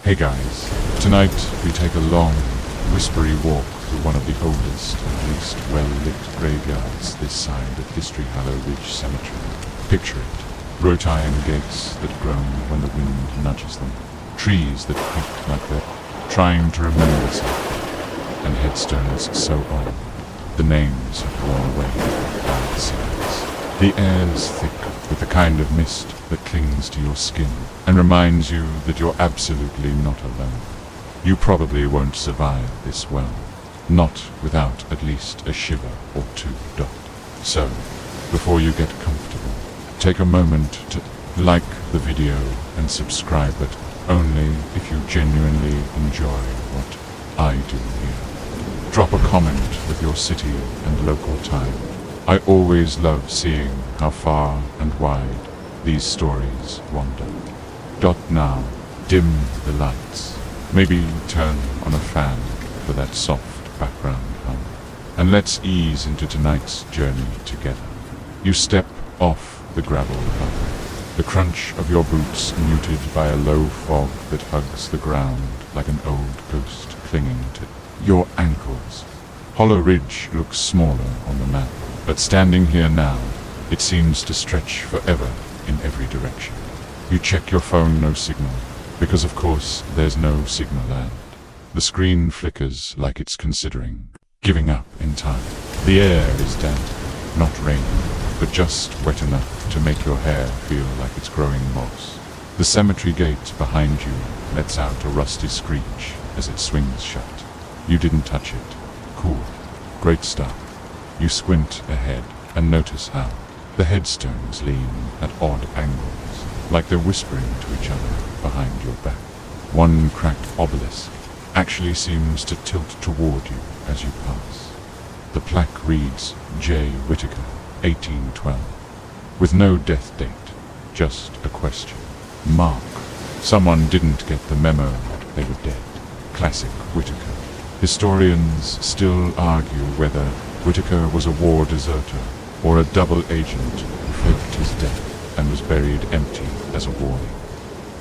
Hey guys, tonight we take a long, whispery walk through one of the oldest and least well-lit graveyards this side of History Hollow Ridge Cemetery. Picture it, wrought iron gates that groan when the wind nudges them, trees that creak like they're trying to remember something, and headstones so old, the names have worn away down the sides. The air is thick with the kind of mist that clings to your skin and reminds you that you're absolutely not alone. You probably won't survive this well, not without at least a shiver or two. So, before you get comfortable, take a moment to like the video and subscribe, but only if you genuinely enjoy what I do here. Drop a comment with your city and local time. I always love seeing how far and wide these stories wander. Now, dim the lights. Maybe turn on a fan for that soft background hum. And let's ease into tonight's journey together. You step off the gravel path, the crunch of your boots muted by a low fog that hugs the ground like an old ghost clinging to your ankles. Hollow Ridge looks smaller on the map, but standing here now, it seems to stretch forever in every direction. You check your phone, no signal, because of course there's no signal land. The screen flickers like it's considering giving up in time. The air is damp, not raining, but just wet enough to make your hair feel like it's growing moss. The cemetery gate behind you lets out a rusty screech as it swings shut. You didn't touch it. Cool. Great stuff. You squint ahead and notice how the headstones lean at odd angles, like they're whispering to each other behind your back. One cracked obelisk actually seems to tilt toward you as you pass. The plaque reads J. Whittaker, 1812, with no death date, just a question mark. Someone didn't get the memo that they were dead. Classic Whittaker. Historians still argue whether Whittaker was a war deserter or a double agent who faked his death and was buried empty as a warning.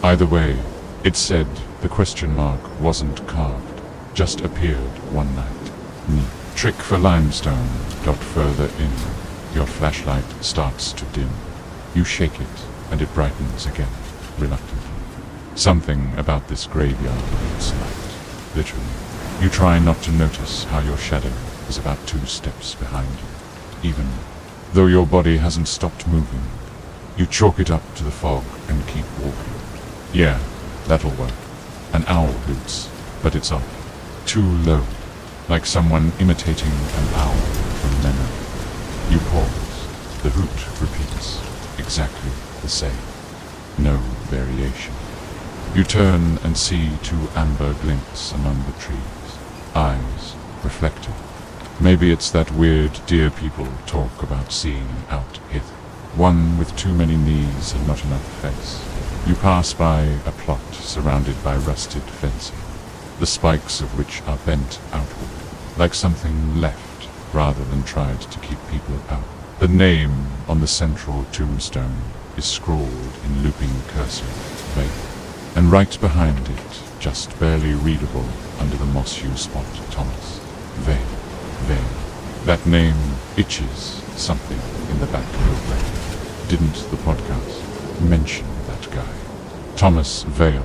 Either way, it said the question mark wasn't carved, just appeared one night. Neat trick for limestone. Further in, your flashlight starts to dim. You shake it and it brightens again, reluctantly. Something about this graveyard needs light, literally. You try not to notice how your shadow is about 2 steps behind you, even though your body hasn't stopped moving. You chalk it up to the fog and keep walking. Yeah, that'll work. An owl hoots, but it's off. Too low, like someone imitating an owl from memory. You pause. The hoot repeats, exactly the same. No variation. You turn and see 2 amber glints among the trees. Eyes reflective. Maybe it's that weird deer people talk about seeing out hither. One with too many knees and not enough face. You pass by a plot surrounded by rusted fencing, the spikes of which are bent outward, like something left rather than tried to keep people out. The name on the central tombstone is scrawled in looping cursive, Vale. And right behind it, just barely readable under the moss hue spot, Thomas. Vale. Vale. That name itches something in the back of your brain. Didn't the podcast mention that guy? Thomas Vale,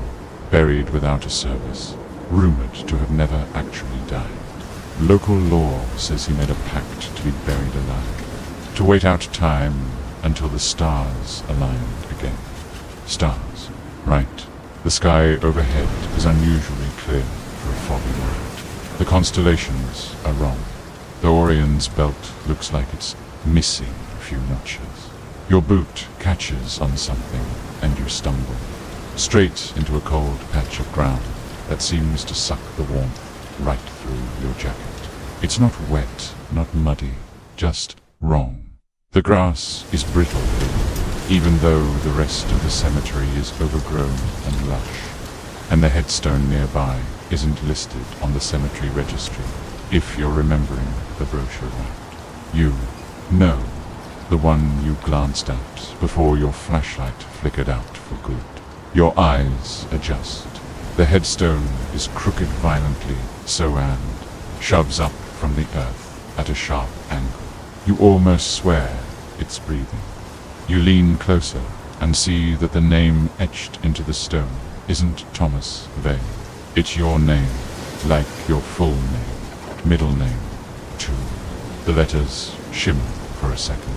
buried without a service, rumored to have never actually died. Local lore says he made a pact to be buried alive, to wait out time until the stars aligned again. Stars, right. The sky overhead is unusually clear for a foggy night. The constellations are wrong. The Orion's belt looks like it's missing a few notches. Your boot catches on something and you stumble, straight into a cold patch of ground that seems to suck the warmth right through your jacket. It's not wet, not muddy, just wrong. The grass is brittle here, even though the rest of the cemetery is overgrown and lush, and the headstone nearby isn't listed on the cemetery registry, if you're remembering the brochure right. You know, the one you glanced at before your flashlight flickered out for good. Your eyes adjust. The headstone is crooked violently, so and shoves up from the earth at a sharp angle. You almost swear it's breathing. You lean closer and see that the name etched into the stone isn't Thomas Vale. It's your name, like your full name, middle name, too. The letters shimmer for a second,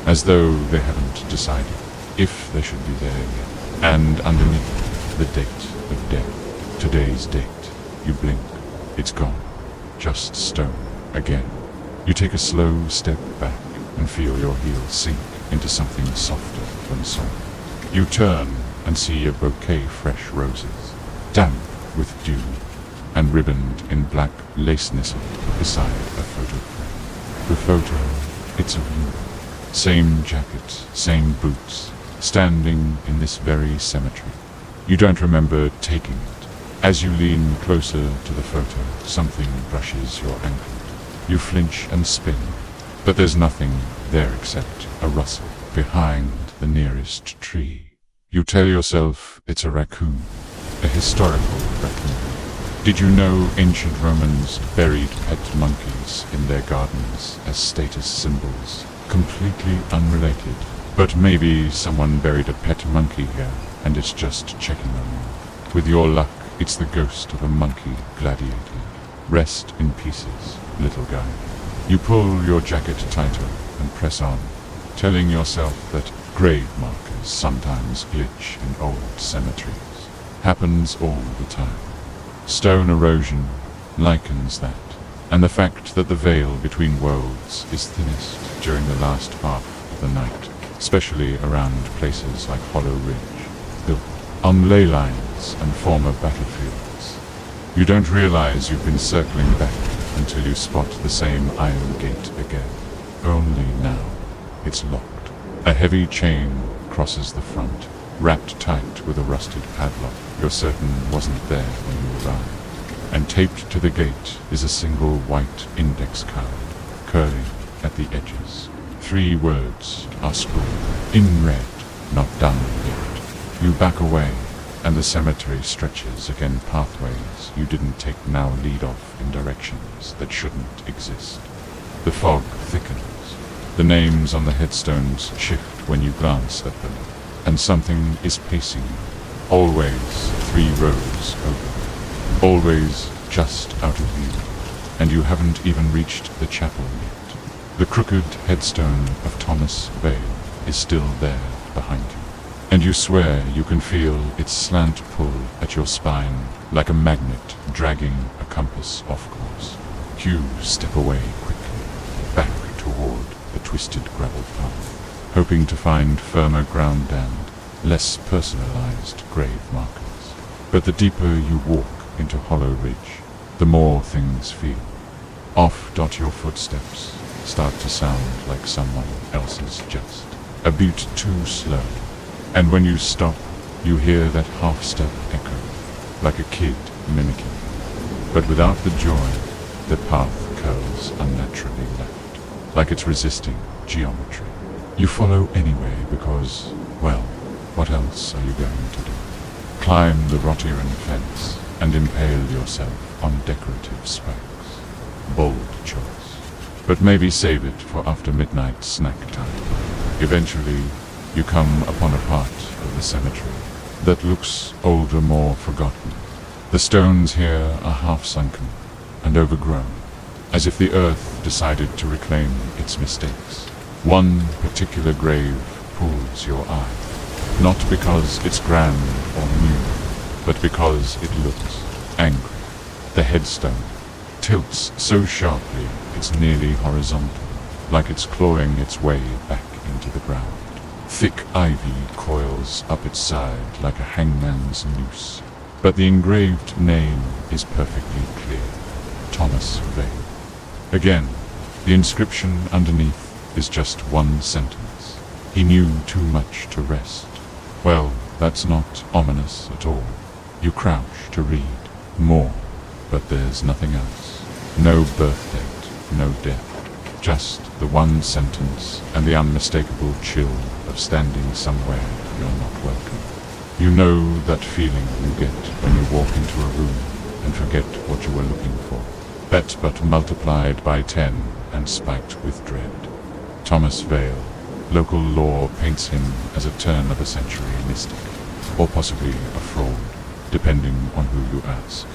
as though they haven't decided if they should be there yet. And underneath, the date of death. Today's date. You blink. It's gone. Just stone. Again. You take a slow step back and feel your heels sink into something softer than salt. You turn and see a bouquet fresh roses, damp with dew, and ribboned in black lace nestled beside a photo frame. The photo, it's of you. Same jacket, same boots, standing in this very cemetery. You don't remember taking it. As you lean closer to the photo, something brushes your ankle. You flinch and spin, but there's nothing there except a rustle behind the nearest tree. You tell yourself it's a raccoon, a historical raccoon. Did you know ancient Romans buried pet monkeys in their gardens as status symbols? Completely unrelated. But maybe someone buried a pet monkey here, and it's just checking on you. With your luck, it's the ghost of a monkey gladiator. Rest in pieces, little guy. You pull your jacket tighter and press on, telling yourself that grave markers sometimes glitch in old cemeteries. Happens all the time. Stone erosion likens that, and the fact that the veil between worlds is thinnest during the last half of the night, especially around places like Hollow Ridge, built on ley lines and former battlefields. You don't realize you've been circling back until you spot the same iron gate again. Only now, it's locked. A heavy chain crosses the front, wrapped tight with a rusted padlock you're certain wasn't there when you arrived. And taped to the gate is a single white index card, curling at the edges. 3 words are scrawled, in red, not done yet. You back away, and the cemetery stretches again pathways you didn't take now lead off in directions that shouldn't exist. The fog thickens. The names on the headstones shift when you glance at them, and something is pacing you. Always 3 rows over. Always just out of view, and you haven't even reached the chapel yet. The crooked headstone of Thomas Vale is still there behind you, and you swear you can feel its slant pull at your spine like a magnet dragging a compass off course. You step away quickly, back toward the twisted gravel path, hoping to find firmer ground and less personalized grave markers. But the deeper you walk into Hollow Ridge, the more things feel. Off dot your footsteps start to sound like someone else's, just a beat too slow. And when you stop, you hear that half-step echo, like a kid mimicking. But without the joy, the path curls unnaturally left, like it's resisting geometry. You follow anyway because, well, what else are you going to do? Climb the wrought iron fence and impale yourself on decorative spikes. Bold choice. But maybe save it for after midnight snack time. Eventually, you come upon a part of the cemetery that looks older, more forgotten. The stones here are half-sunken and overgrown, as if the earth decided to reclaim its mistakes. One particular grave pulls your eye, not because it's grand or new, but because it looks angry. The headstone tilts so sharply it's nearly horizontal, like it's clawing its way back into the ground. Thick ivy coils up its side like a hangman's noose, but the engraved name is perfectly clear. Thomas Vale. Again, the inscription underneath is just one sentence. He knew too much to rest. Well, that's not ominous at all. You crouch to read more, but there's nothing else. No birth date, no death. Just the one sentence and the unmistakable chill of standing somewhere you're not welcome. You know that feeling you get when you walk into a room and forget what you were looking for. That but multiplied by 10 and spiked with dread. Thomas Vale. Local lore paints him as a turn-of-a-century mystic, or possibly a fraud, depending on who you ask.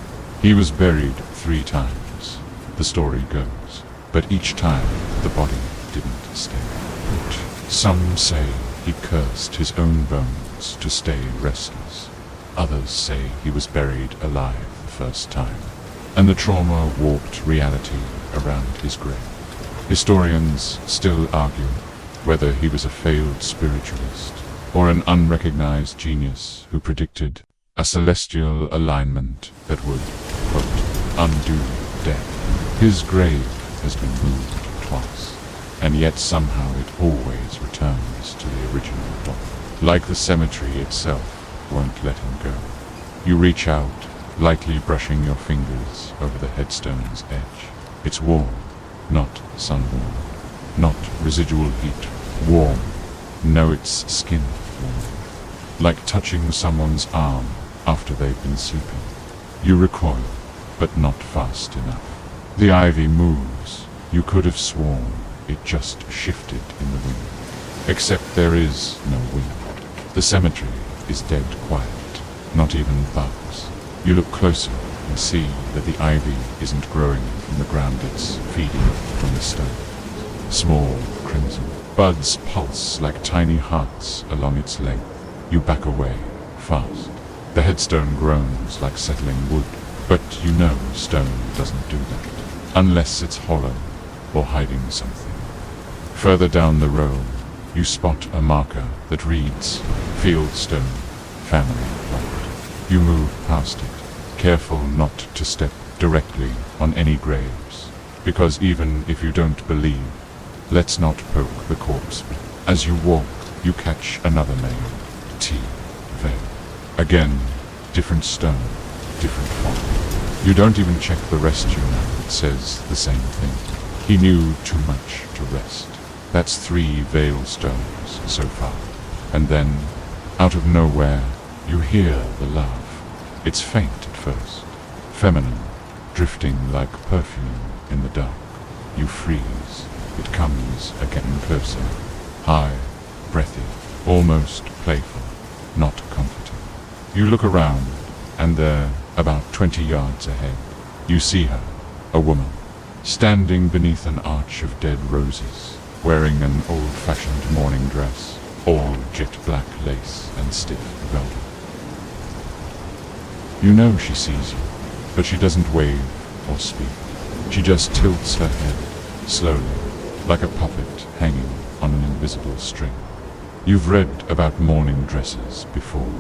He was buried 3 times, the story goes, but each time the body didn't stay put. Some say he cursed his own bones to stay restless. Others say he was buried alive the first time, and the trauma warped reality around his grave. Historians still argue whether he was a failed spiritualist or an unrecognized genius who predicted a celestial alignment that would, quote, undo death. His grave has been moved twice, and yet somehow it always returns to the original plot. Like the cemetery itself won't let him go. You reach out, lightly brushing your fingers over the headstone's edge. It's warm, not sun-warm, not residual heat. Warm. No, it's skin warm. Like touching someone's arm after they've been sleeping. You recoil, but not fast enough. The ivy moves. You could have sworn it just shifted in the wind. Except there is no wind. The cemetery is dead quiet. Not even bugs. You look closer and see that the ivy isn't growing from the ground, it's feeding from the stone. Small, crimson. Buds pulse like tiny hearts along its length. You back away, fast. The headstone groans like settling wood, but you know stone doesn't do that, unless it's hollow or hiding something. Further down the row, you spot a marker that reads, Fieldstone, family plot. You move past it, careful not to step directly on any graves, because even if you don't believe, let's not poke the corpse. As you walk, you catch another name. T. Vale. Again, different stone, different font. You don't even check the rest, you know, it says the same thing. He knew too much to rest. That's 3 Vale stones so far. And then, out of nowhere, you hear the laugh. It's faint at first, feminine, drifting like perfume in the dark. You freeze. It comes again closer, high, breathy, almost playful, not comforting. You look around, and there, about 20 yards ahead, you see her, a woman, standing beneath an arch of dead roses, wearing an old-fashioned morning dress, all jet black lace and stiff velvet. You know she sees you, but she doesn't wave or speak. She just tilts her head, slowly, like a puppet hanging on an invisible string. You've read about mourning dresses before.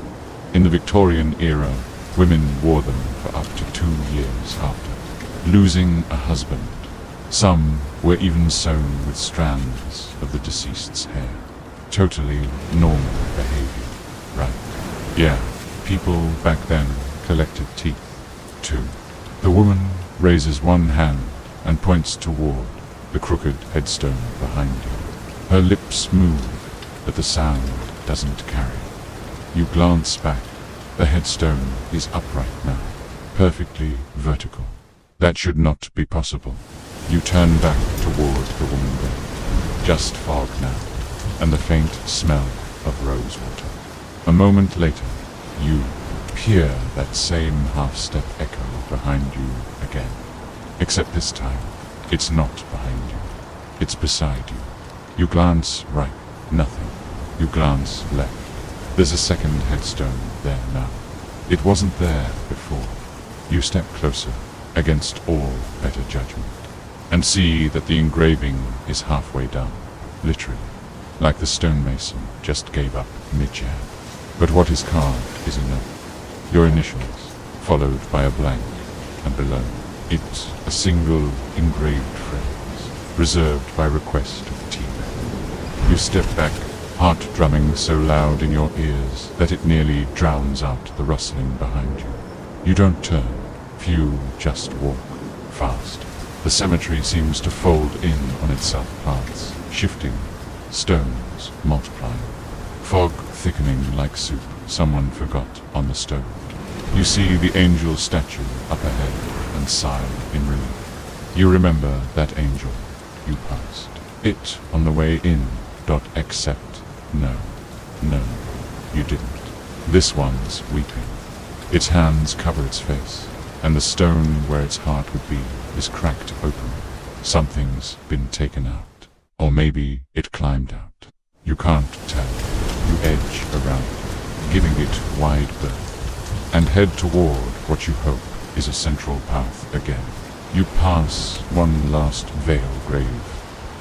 In the Victorian era, women wore them for up to 2 years after losing a husband. Some were even sewn with strands of the deceased's hair. Totally normal behavior, right? Yeah, people back then collected teeth, too. The woman raises one hand and points toward the crooked headstone behind you. Her lips move, but the sound doesn't carry. You glance back. The headstone is upright now, perfectly vertical. That should not be possible. You turn back toward the woman there. Just fog now, and the faint smell of rosewater. A moment later, you hear that same half-step echo behind you again. Except this time, it's not behind you. It's beside you. You glance right, nothing. You glance left. There's a second headstone there now. It wasn't there before. You step closer, against all better judgment, and see that the engraving is halfway done, literally, like the stonemason just gave up mid-jab. But what is carved is a note. Your initials, followed by a blank, and below, it's a single engraved phrase, reserved by request of the team. You step back, heart drumming so loud in your ears that it nearly drowns out the rustling behind you. You don't turn. Few just walk, fast. The cemetery seems to fold in on itself paths, shifting, stones multiplying, fog thickening like soup. someone forgot on the stove. You see the angel statue up ahead and sigh in relief. You remember that angel you passed. It on the way in. Except, no, you didn't. This one's weeping. Its hands cover its face, and the stone where its heart would be is cracked open. Something's been taken out. Or maybe it climbed out. You can't tell. You edge around it, giving it wide berth, and head toward what you hope is a central path again. You pass one last Vale grave.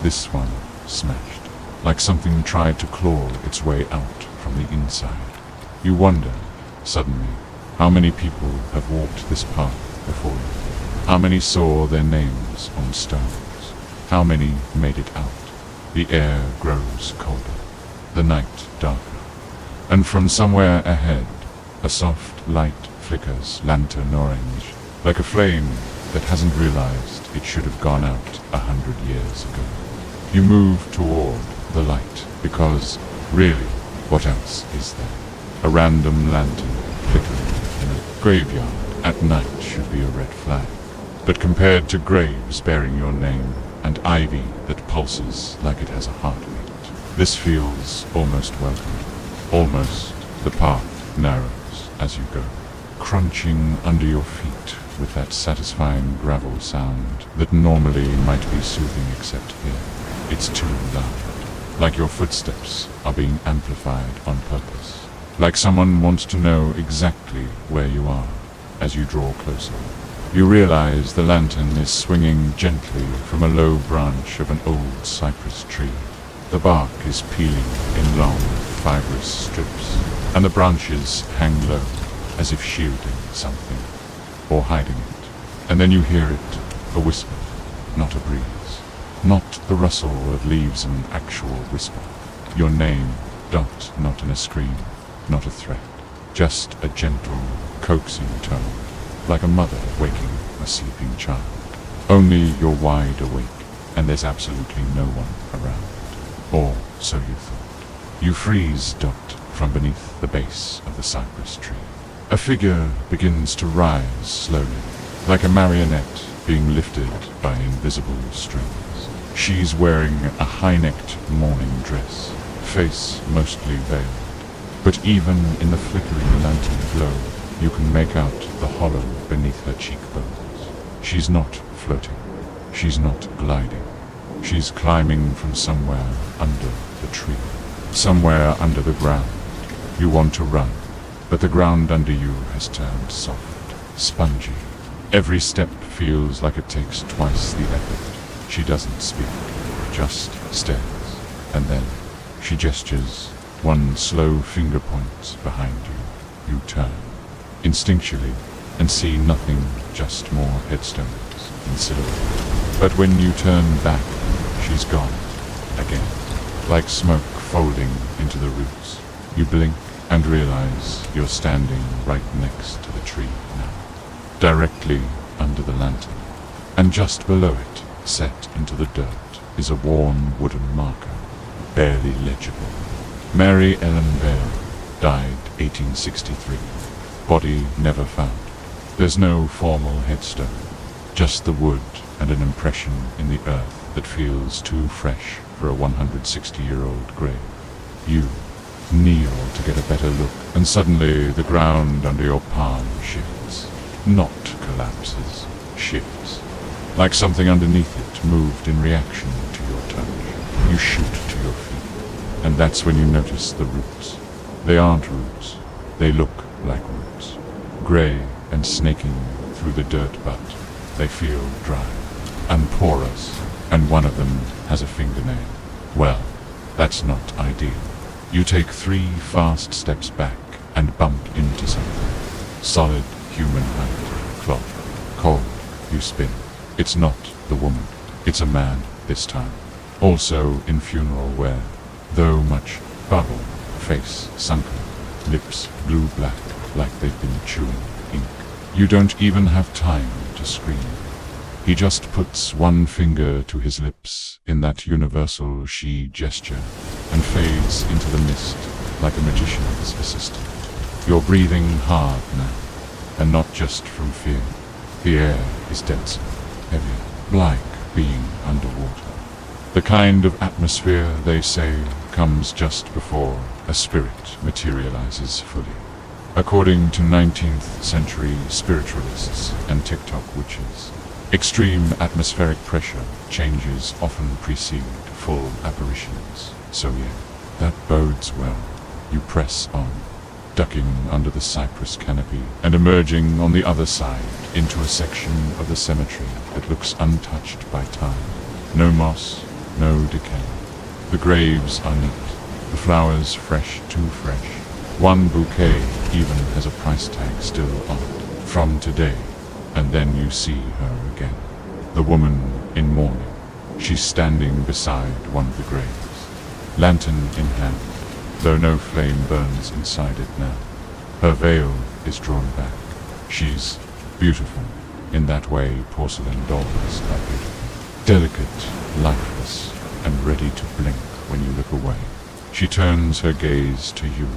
This one smashed, like something tried to claw its way out from the inside. You wonder, suddenly, how many people have walked this path before you? How many saw their names on stones? How many made it out? The air grows colder, the night darker, and from somewhere ahead, a soft light flickers lantern orange, like a flame that hasn't realized it should have gone out 100 years ago. You move toward the light, because, really, what else is there? A random lantern flickering in a graveyard at night should be a red flag. But compared to graves bearing your name, and ivy that pulses like it has a heartbeat, this feels almost welcome. Almost the path narrows as you go, crunching under your feet with that satisfying gravel sound that normally might be soothing except here. It's too loud, like your footsteps are being amplified on purpose, like someone wants to know exactly where you are as you draw closer. You realize the lantern is swinging gently from a low branch of an old cypress tree. The bark is peeling in long, fibrous strips, and the branches hang low, as if shielding something, or hiding it. And then you hear it, a whisper, not a breeze. Not the rustle of leaves, an actual whisper. Your name, not in a scream, not a threat. Just a gentle, coaxing tone, like a mother waking a sleeping child. Only you're wide awake, and there's absolutely no one around. Or so you thought. You freeze, from beneath the base of the cypress tree. A figure begins to rise slowly, like a marionette being lifted by invisible strings. She's wearing a high-necked mourning dress, face mostly veiled. But even in the flickering lantern glow, you can make out the hollow beneath her cheekbones. She's not floating. She's not gliding. She's climbing from somewhere under the tree. Somewhere under the ground. You want to run, but the ground under you has turned soft, spongy. Every step feels like it takes twice the effort. She doesn't speak, just stares, and then she gestures, one slow finger points behind you. You turn, instinctually, and see nothing, just more headstones in silhouette. But when you turn back, she's gone, again, like smoke folding into the roots. You blink and realize you're standing right next to the tree now, directly under the lantern, and just below it, set into the dirt, is a worn wooden marker, barely legible. Mary Ellen Vale, died 1863. Body never found. There's no formal headstone, just the wood and an impression in the earth that feels too fresh for a 160-year-old grave. You kneel to get a better look, and suddenly the ground under your palm shifts. Not collapses, shifts. Like something underneath it moved in reaction to your touch. You shoot to your feet, and that's when you notice the roots. They aren't roots. They look like roots. Grey and snaking through the dirt, but they feel dry and porous, and one of them has a fingernail. Well, that's not ideal. You take 3 fast steps back and bump into something. Solid human height, cloth, cold. You spin. It's not the woman. It's a man this time. Also in funeral wear, though much bubble, face sunken, lips blue-black like they've been chewing ink. You don't even have time to scream. He just puts one finger to his lips in that universal she gesture and fades into the mist like a magician's assistant. You're breathing hard now, and not just from fear. The air is denser, heavier, like being underwater. The kind of atmosphere, they say, comes just before a spirit materializes fully. According to 19th century spiritualists and TikTok witches, extreme atmospheric pressure changes often precede full apparitions. So yeah, that bodes well. You press on, ducking under the cypress canopy and emerging on the other side into a section of the cemetery that looks untouched by time. No moss, no decay. The graves are neat, the flowers fresh, too fresh. One bouquet even has a price tag still on it, from today. And then you see her again, the woman in mourning. She's standing beside one of the graves, lantern in hand, though no flame burns inside it now. Her veil is drawn back. She's beautiful, in that way porcelain dolls are beautiful. Delicate, lifeless, and ready to blink when you look away. She turns her gaze to you,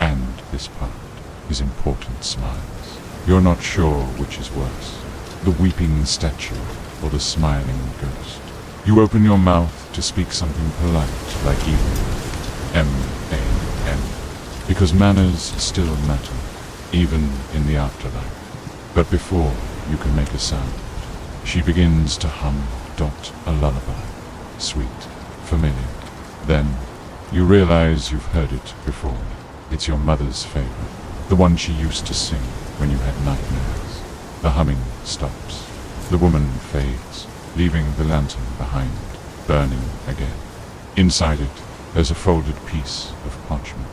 and this part is important smiles. You're not sure which is worse, the weeping statue or the smiling ghost. You open your mouth to speak something polite, like even M-A-N, because manners still matter, even in the afterlife. But before you can make a sound, she begins to hum a lullaby, sweet, familiar. Then you realize you've heard it before. It's your mother's favorite, the one she used to sing when you had nightmares. The humming stops. The woman fades, leaving the lantern behind, burning again. Inside it, there's a folded piece of parchment.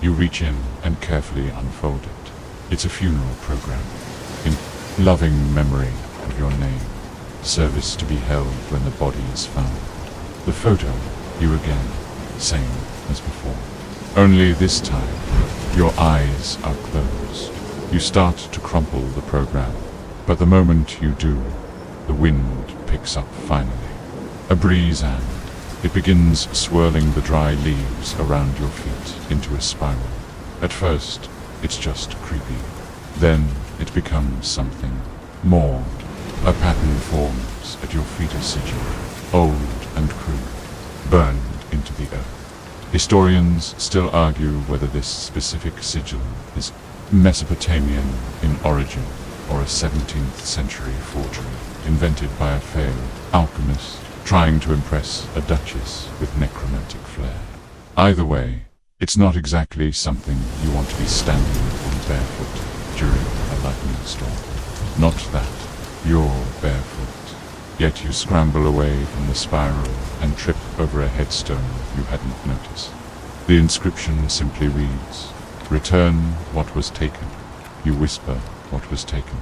You reach in and carefully unfold it. It's a funeral program, in loving memory of your name. Service to be held when the body is found. The photo, you again, same as before. Only this time, your eyes are closed. You start to crumple the program, but the moment you do, the wind picks up finally. A breeze, and it begins swirling the dry leaves around your feet into a spiral. At first, it's just creepy. Then it becomes something more. A pattern forms at your feet, a sigil, old and crude, burned into the earth. Historians still argue whether this specific sigil is Mesopotamian in origin or a 17th century forgery invented by a failed alchemist trying to impress a duchess with necromantic flair. Either way, it's not exactly something you want to be standing on barefoot during a lightning storm. Not that. You're barefoot, yet you scramble away from the spiral and trip over a headstone you hadn't noticed. The inscription simply reads, "Return what was taken." You whisper what was taken,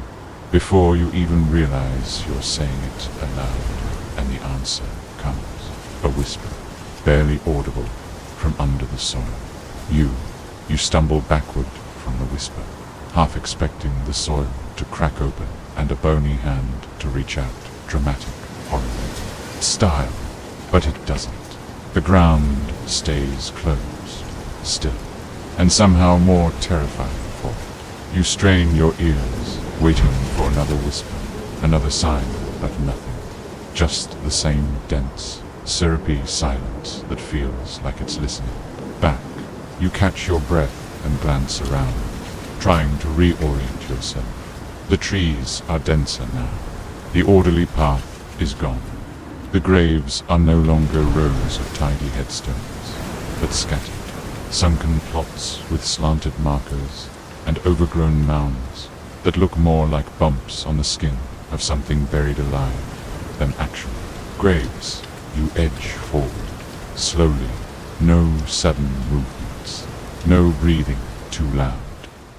before you even realize you're saying it aloud, and the answer comes, a whisper, barely audible, from under the soil. You stumble backward from the whisper, half expecting the soil to crack open and a bony hand to reach out, dramatic, horrible style, but it doesn't. The ground stays closed, still, and somehow more terrifying for it. You strain your ears, waiting for another whisper, another sign, but nothing. Just the same dense, syrupy silence that feels like it's listening. Back, you catch your breath and glance around, trying to reorient yourself. The trees are denser now. The orderly path is gone. The graves are no longer rows of tidy headstones, but scattered, sunken plots with slanted markers and overgrown mounds that look more like bumps on the skin of something buried alive than actual graves. You edge forward, slowly, no sudden movements, no breathing too loud.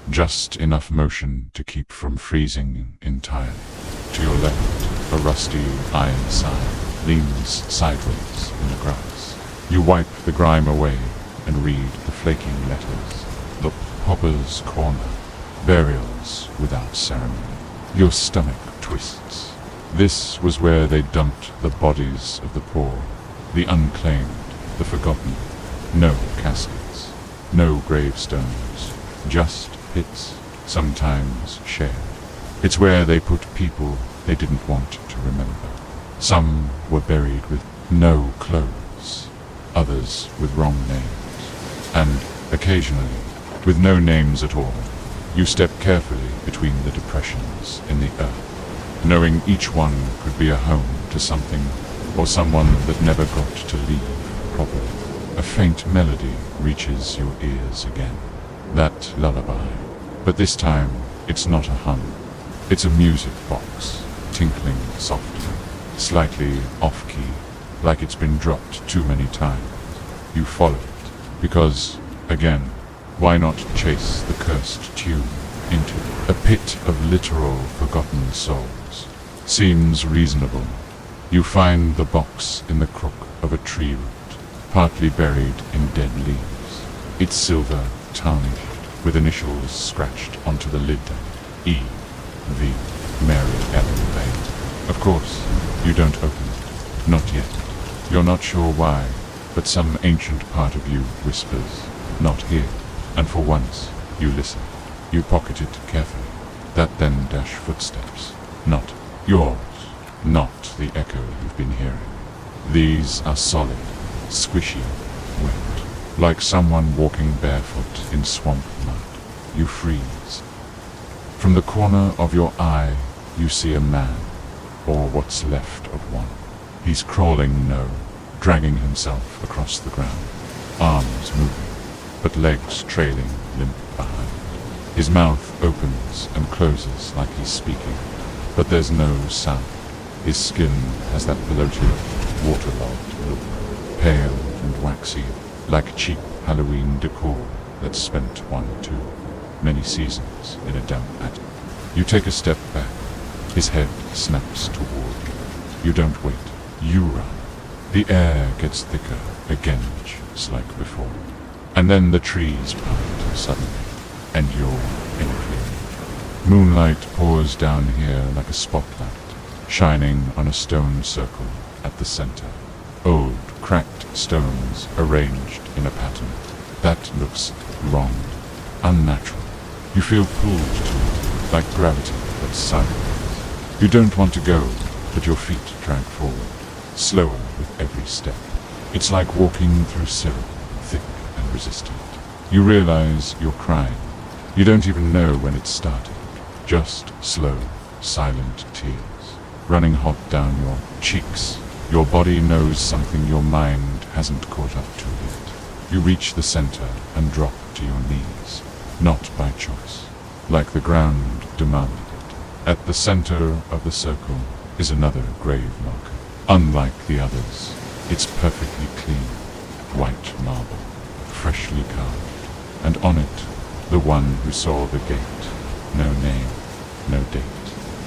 Just enough motion to keep from freezing entirely. To your left, a rusty iron sign leans sideways in the grass. You wipe the grime away and read the flaking letters. The Pauper's Corner. Burials without ceremony. Your stomach twists. This was where they dumped the bodies of the poor, the unclaimed, the forgotten. No caskets, no gravestones. just pits, sometimes shared. It's where they put people they didn't want to remember. Some were buried with no clothes, others with wrong names, and occasionally with no names at all. You step carefully between the depressions in the earth, knowing each one could be a home to something or someone that never got to leave properly. A faint melody reaches your ears again. That lullaby. But this time, it's not a hum. It's a music box, tinkling softly, slightly off-key, like it's been dropped too many times. You follow it, because, again, why not chase the cursed tune into a pit of literal forgotten souls? Seems reasonable. You find the box in the crook of a tree root, partly buried in dead leaves. It's silver, tarnished, with initials scratched onto the lid. E.V. Mary Ellen Vale. Of course, you don't open it. Not yet. You're not sure why, but some ancient part of you whispers, "Not here." And for once, you listen. You pocket it carefully. That then dash footsteps. Not yours. Not the echo you've been hearing. These are solid, squishy, wet, like someone walking barefoot in swamp mud. You freeze. From the corner of your eye, you see a man, or what's left of one. He's crawling dragging himself across the ground, arms moving, but legs trailing limp behind. His mouth opens and closes like he's speaking, but there's no sound. His skin has that bloated, waterlogged look, pale and waxy, like cheap Halloween decor that's spent too many seasons in a damp attic. You take a step back. His head snaps toward you. You don't wait. You run. The air gets thicker again, just like before. And then the trees part suddenly, and you're in a clearing. Moonlight pours down here like a spotlight, shining on a stone circle at the center. Old, cracked stones arranged in a pattern. That looks wrong, unnatural. You feel pulled to it, like gravity that's sideways. You don't want to go, but your feet drag forward, slower with every step. It's like walking through syrup, thick and resistant. You realize you're crying. You don't even know when it started. Just slow, silent tears, running hot down your cheeks. Your body knows something your mind hasn't caught up to yet. You reach the center and drop to your knees, not by choice, like the ground demanded it. At the center of the circle is another grave marker. Unlike the others, it's perfectly clean, white marble, freshly carved, and on it, the one who saw the gate. No name, no date,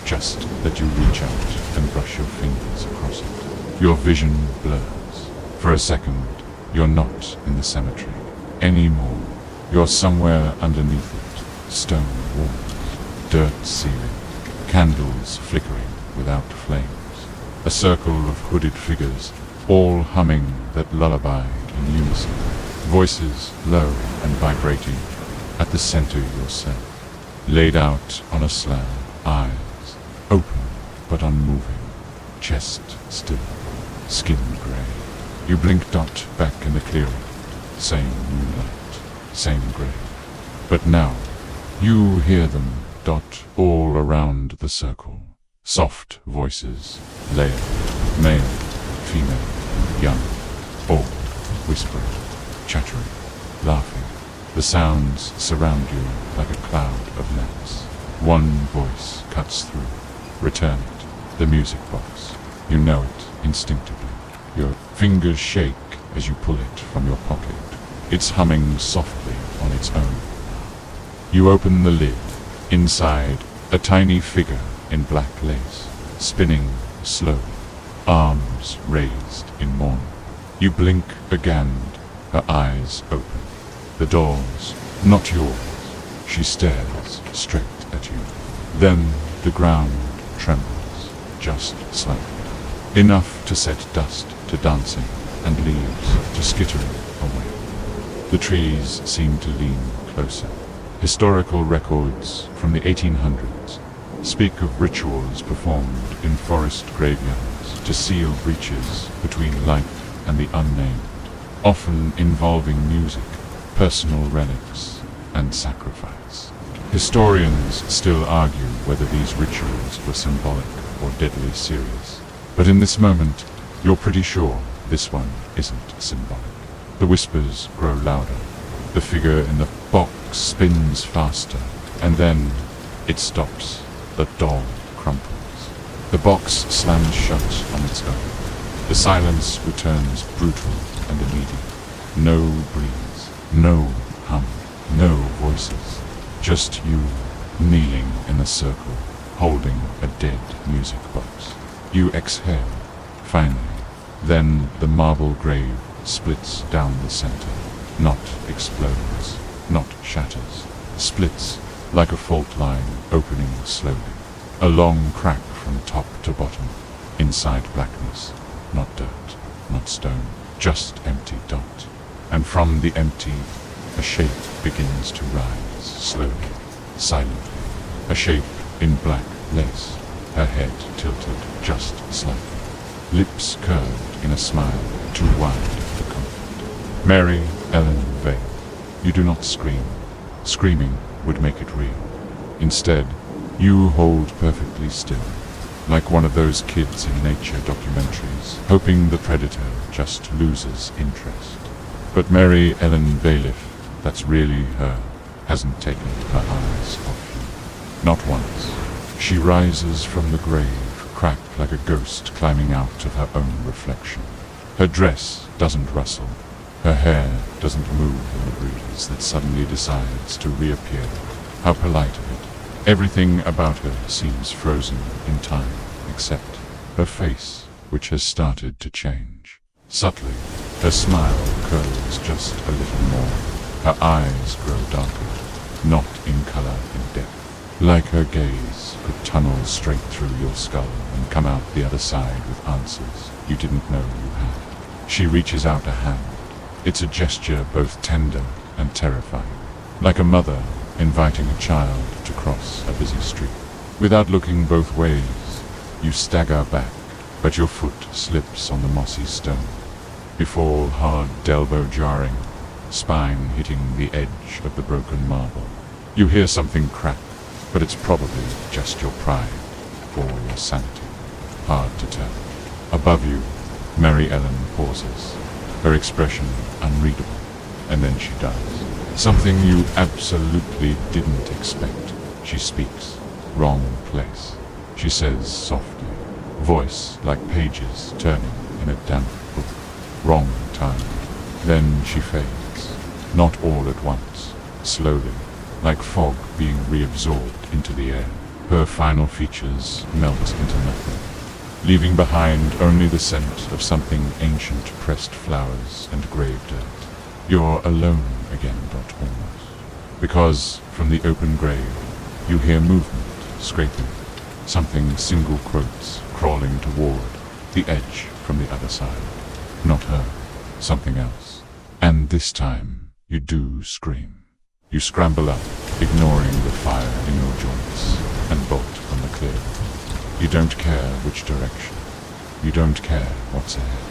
just that you reach out and brush your fingers across it. Your vision blurs. For a second, you're not in the cemetery anymore. You're somewhere underneath it. Stone walls, dirt ceiling, candles flickering without flames. A circle of hooded figures, all humming that lullaby in unison. Voices low and vibrating. At the center yourself, laid out on a slab, eyes open but unmoving, chest still, skin gray. You blink dot back in the clearing. Same moonlight, same grave. But now, you hear them dot all around the circle. Soft voices, layered, male, female, young, old, whispering, chattering, laughing. The sounds surround you like a cloud of gnats. One voice cuts through. Return it, the music box. You know it instinctively. Your fingers shake as you pull it from your pocket. It's humming softly on its own. You open the lid. Inside, a tiny figure in black lace, spinning slowly, arms raised in mourning. You blink again, her eyes open. The door's not yours. She stares straight at you. Then the ground trembles, just slightly. Enough to set dust to dancing and leaves to skittering away. The trees seem to lean closer. Historical records from the 1800s speak of rituals performed in forest graveyards to seal breaches between life and the unnamed, often involving music, personal relics, and sacrifice. Historians still argue whether these rituals were symbolic or deadly serious, but in this moment, you're pretty sure this one isn't symbolic. The whispers grow louder. The figure in the box spins faster, and then it stops. The door crumples. The box slams shut on its own. The silence returns brutal and immediate. No breeze, no hum, no voices. Just you, kneeling in a circle, holding a dead music box. You exhale, finally. Then the marble grave splits down the center. Not explodes, not shatters. Splits like a fault line opening slowly. A long crack from top to bottom. Inside blackness. Not dirt, not stone, just empty dot. And from the empty, a shape begins to rise, slowly, silently. A shape in black lace, her head tilted just slightly. Lips curved in a smile too wide for comfort. Mary Ellen Vale. You do not scream. Screaming would make it real. Instead, you hold perfectly still, like one of those kids in nature documentaries, hoping the predator just loses interest. But Mary Ellen Bailiff, that's really her, hasn't taken her eyes off you. Not once. She rises from the grave, cracked like a ghost climbing out of her own reflection. Her dress doesn't rustle. Her hair doesn't move in the breeze that suddenly decides to reappear. How polite of it. Everything about her seems frozen in time, except her face, which has started to change. Subtly, her smile curls just a little more. Her eyes grow darker, not in color, in depth. Like her gaze could tunnel straight through your skull and come out the other side with answers you didn't know you had. She reaches out a hand. It's a gesture both tender and terrifying, like a mother inviting a child to cross a busy street. Without looking both ways, you stagger back, but your foot slips on the mossy stone. You fall hard, elbow jarring, spine hitting the edge of the broken marble. You hear something crack, but it's probably just your pride or your sanity. Hard to tell. Above you, Mary Ellen pauses, her expression unreadable, and then she does. Something you absolutely didn't expect. She speaks. Wrong place. She says softly, voice like pages turning in a damp book. Wrong time. Then she fades. Not all at once. Slowly, like fog being reabsorbed into the air. Her final features melt into nothing, leaving behind only the scent of something ancient, pressed flowers and grave dirt. You're alone again, but almost. Because from the open grave, you hear movement, scraping. Something single quotes crawling toward the edge from the other side. Not her, something else. And this time, you do scream. You scramble up, ignoring the fire in your joints, and bolt from the clear. You don't care which direction. You don't care what's ahead.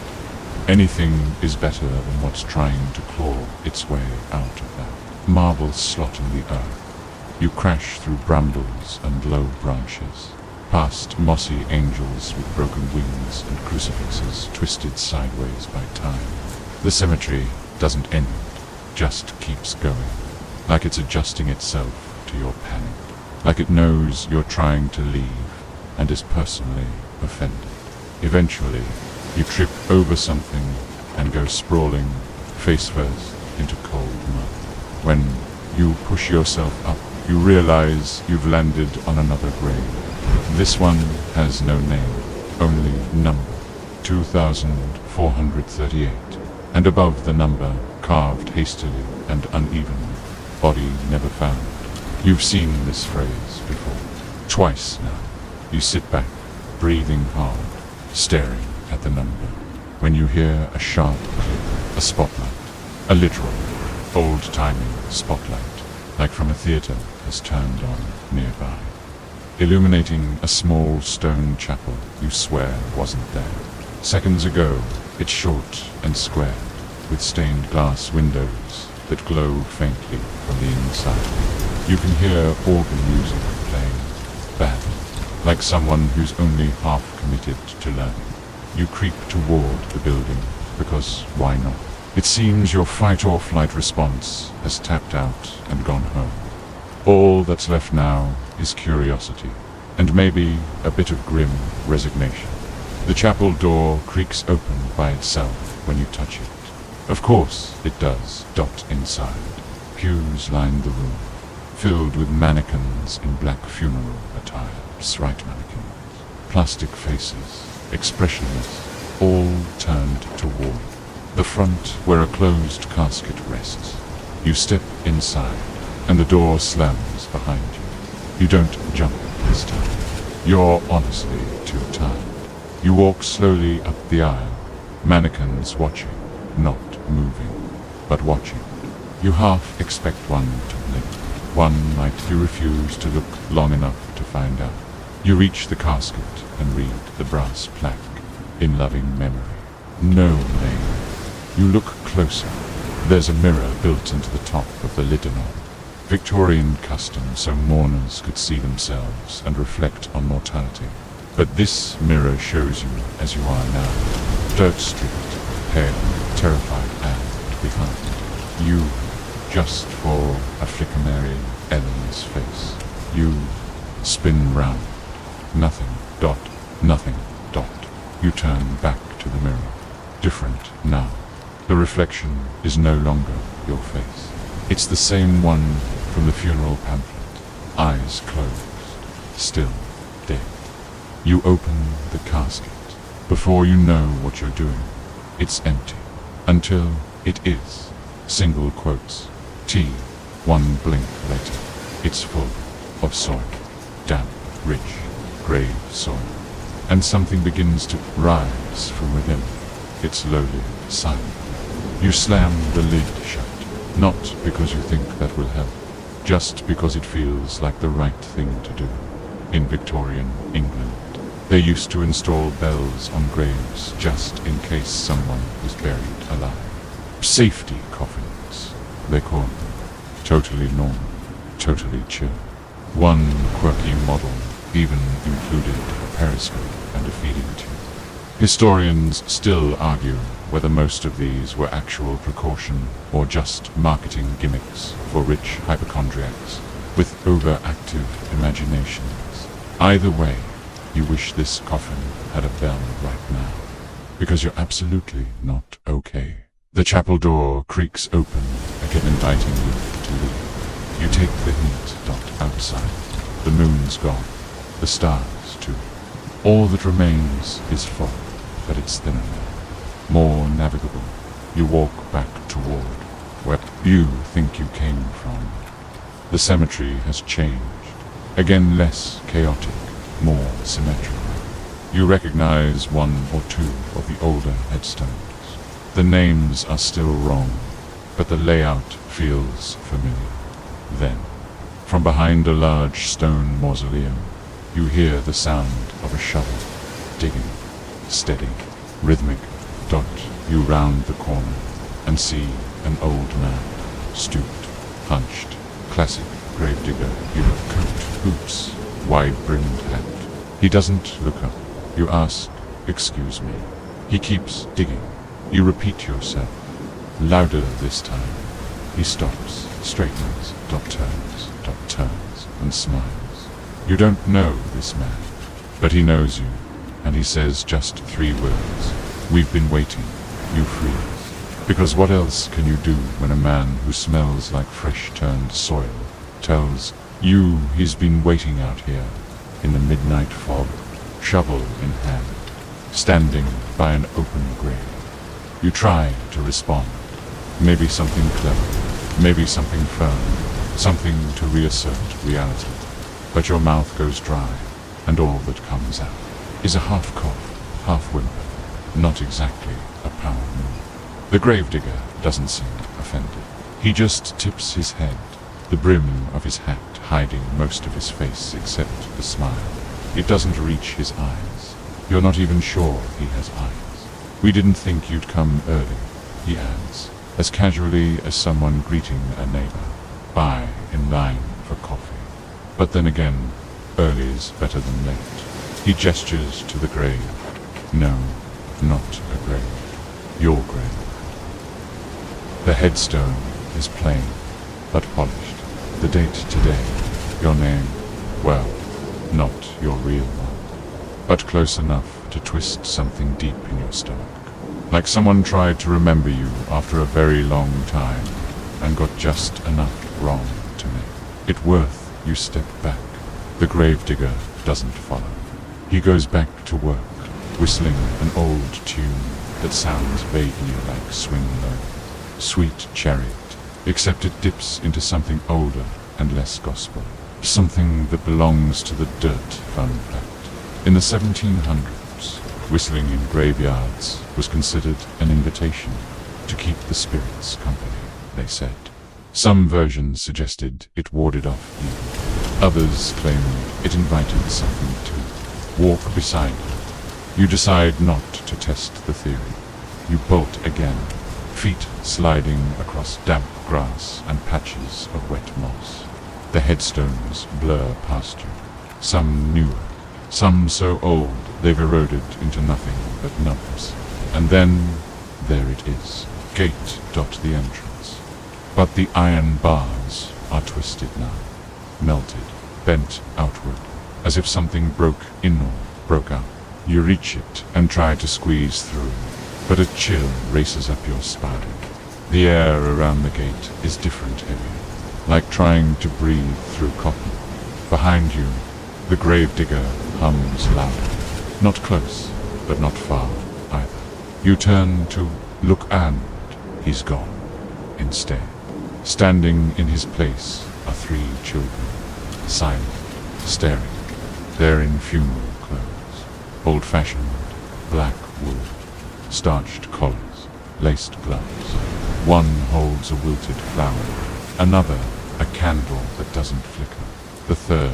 Anything is better than what's trying to claw its way out of that marble slot in the earth. You crash through brambles and low branches, past mossy angels with broken wings and crucifixes twisted sideways by time. The cemetery doesn't end, just keeps going, like it's adjusting itself to your panic, like it knows you're trying to leave and is personally offended. Eventually, you trip over something and go sprawling, face first, into cold mud. When you push yourself up, you realize you've landed on another grave. This one has no name, only number, 2438, and above the number, carved hastily and unevenly, body never found. You've seen this phrase before, twice now. You sit back, breathing hard, staring at the number, when you hear a sharp click, a spotlight, a literal, old-timing spotlight, like from a theater, has turned on nearby, illuminating a small stone chapel you swear wasn't there. Seconds ago, it's short and square, with stained glass windows that glow faintly from the inside. You can hear organ music playing badly, like someone who's only half committed to learning. You creep toward the building, because why not? It seems your fight-or-flight response has tapped out and gone home. All that's left now is curiosity, and maybe a bit of grim resignation. The chapel door creaks open by itself when you touch it. Of course it does. Inside, pews line the room, filled with mannequins in black funeral attire. Right mannequins, plastic faces, expressionless, all turned toward the front where a closed casket rests. You step inside, and the door slams behind you. You don't jump this time. You're honestly too tired. You walk slowly up the aisle, mannequins watching, not moving, but watching. You half expect one to blink. One might you refuse to look long enough to find out. You reach the casket and read the brass plaque, in loving memory. No name. You look closer. There's a mirror built into the top of the lidinol. Victorian custom so mourners could see themselves and reflect on mortality. But this mirror shows you as you are now, dirt-streaked, pale, terrified, and behind you, just for a flicker Mary Ellen's face. You spin round. Nothing. Nothing. You turn back to the mirror. Different now. The reflection is no longer your face. It's the same one from the funeral pamphlet. Eyes closed. Still dead. You open the casket. Before you know what you're doing, it's empty. Until it is. Single quotes. One blink later. It's full of soil. Damp, rich, grey soil. And something begins to rise from within. It's slowly silent. You slam the lid shut, not because you think that will help, just because it feels like the right thing to do. In Victorian England, they used to install bells on graves just in case someone was buried alive. Safety coffins, they called them. Totally normal, totally chill. One quirky model even included a periscope and a feeding tube. Historians still argue whether most of these were actual precaution or just marketing gimmicks for rich hypochondriacs with overactive imaginations. Either way, you wish this coffin had a bell right now, because you're absolutely not okay. The chapel door creaks open, again inviting you to leave. You take the hint. Outside. The moon's gone. The stars, too. All that remains is fog, but it's thinner now. More navigable. You walk back toward where you think you came from. The cemetery has changed. Again less chaotic, more symmetrical. You recognize one or two of the older headstones. The names are still wrong, but the layout feels familiar. Then, from behind a large stone mausoleum, you hear the sound of a shovel, digging, steady, rhythmic. You round the corner and see an old man, stooped, hunched, classic gravedigger, coat, boots, wide-brimmed hat. He doesn't look up. You ask, "Excuse me." He keeps digging. You repeat yourself, louder this time. He stops, straightens, turns, and smiles. You don't know this man, but he knows you, and he says just 3 words. "We've been waiting." You freeze. Because what else can you do when a man who smells like fresh-turned soil tells you he's been waiting out here in the midnight fog, shovel in hand, standing by an open grave? You try to respond. Maybe something clever, maybe something firm, something to reassert reality. But your mouth goes dry, and all that comes out is a half cough, half whimper. Not exactly a power move. The gravedigger doesn't seem offended. He just tips his head, the brim of his hat hiding most of his face except the smile. It doesn't reach his eyes. You're not even sure he has eyes. "We didn't think you'd come early," he adds, as casually as someone greeting a neighbor. "Bye, in line for coffee." But then again, early's better than late. He gestures to the grave. No, not a grave. Your grave. The headstone is plain, but polished. The date today, your name, well, not your real one, but close enough to twist something deep in your stomach. Like someone tried to remember you after a very long time and got just enough wrong to make it worth you step back. The gravedigger doesn't follow. He goes back to work, whistling an old tune that sounds vaguely like Swing Low. Sweet Chariot, except it dips into something older and less gospel. Something that belongs to the dirt fun fact. In the 1700s, whistling in graveyards was considered an invitation to keep the spirits company, they said. Some versions suggested it warded off evil. Others claimed it invited something to walk beside you. You decide not to test the theory. You bolt again, feet sliding across damp grass and patches of wet moss. The headstones blur past you, some newer, some so old they've eroded into nothing but numbers. And then, there it is, gate dot the entrance. But the iron bars are twisted now, melted, bent outward, as if something broke in or broke out. You reach it and try to squeeze through, but a chill races up your spine. The air around the gate is different heavier, like trying to breathe through cotton. Behind you, the gravedigger hums louder. Not close, but not far either. You turn to look and he's gone. Instead, standing in his place are 3 children, silent, staring. They're in funeral clothes, old-fashioned, black wool, starched collars, laced gloves. One holds a wilted flower, another a candle that doesn't flicker. The third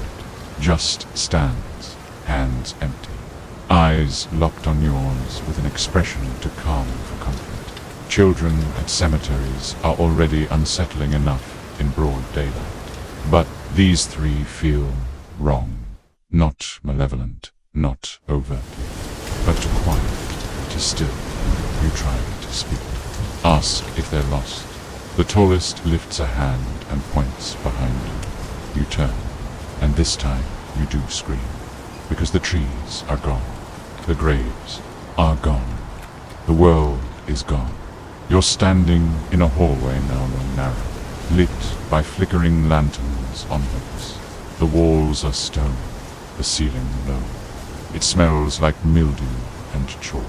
just stands, hands empty, eyes locked on yours with an expression to calm for comfort. Children at cemeteries are already unsettling enough in broad daylight, but these 3 feel wrong. Not malevolent, not overtly, but too quiet, too still. You try to speak. Ask if they're lost. The tallest lifts a hand and points behind you. You turn, and this time you do scream, because the trees are gone. The graves are gone. The world is gone. You're standing in a hallway now and narrow, lit by flickering lanterns on hooks. The walls are stone, the ceiling low. It smells like mildew and chalk.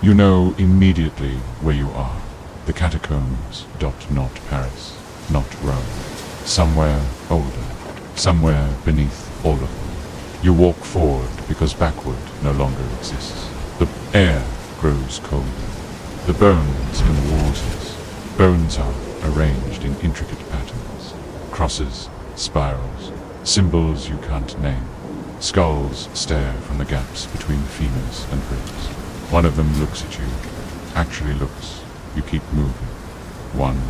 You know immediately where you are. The catacombs dot not Paris, not Rome. Somewhere older, somewhere beneath all of them. You walk forward because backward no longer exists. The air grows colder. The bones in the walls. Bones are arranged in intricate patterns. Crosses, spirals, symbols you can't name. Skulls stare from the gaps between femurs and ribs. One of them looks at you. Actually looks. You keep moving. One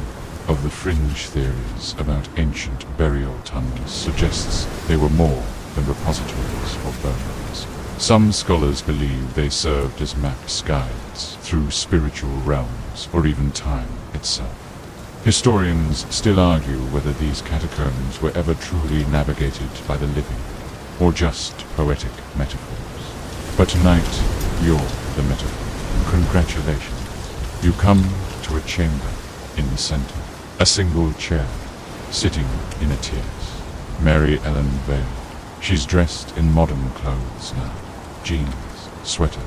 of the fringe theories about ancient burial tunnels suggests they were more than repositories for bones. Some scholars believe they served as maps guides through spiritual realms or even time itself. Historians still argue whether these catacombs were ever truly navigated by the living, or just poetic metaphors. But tonight, you're the metaphor. Congratulations. You come to a chamber in the center. A single chair, sitting in a tears. Mary Ellen Vale. She's dressed in modern clothes now. Jeans, sweater,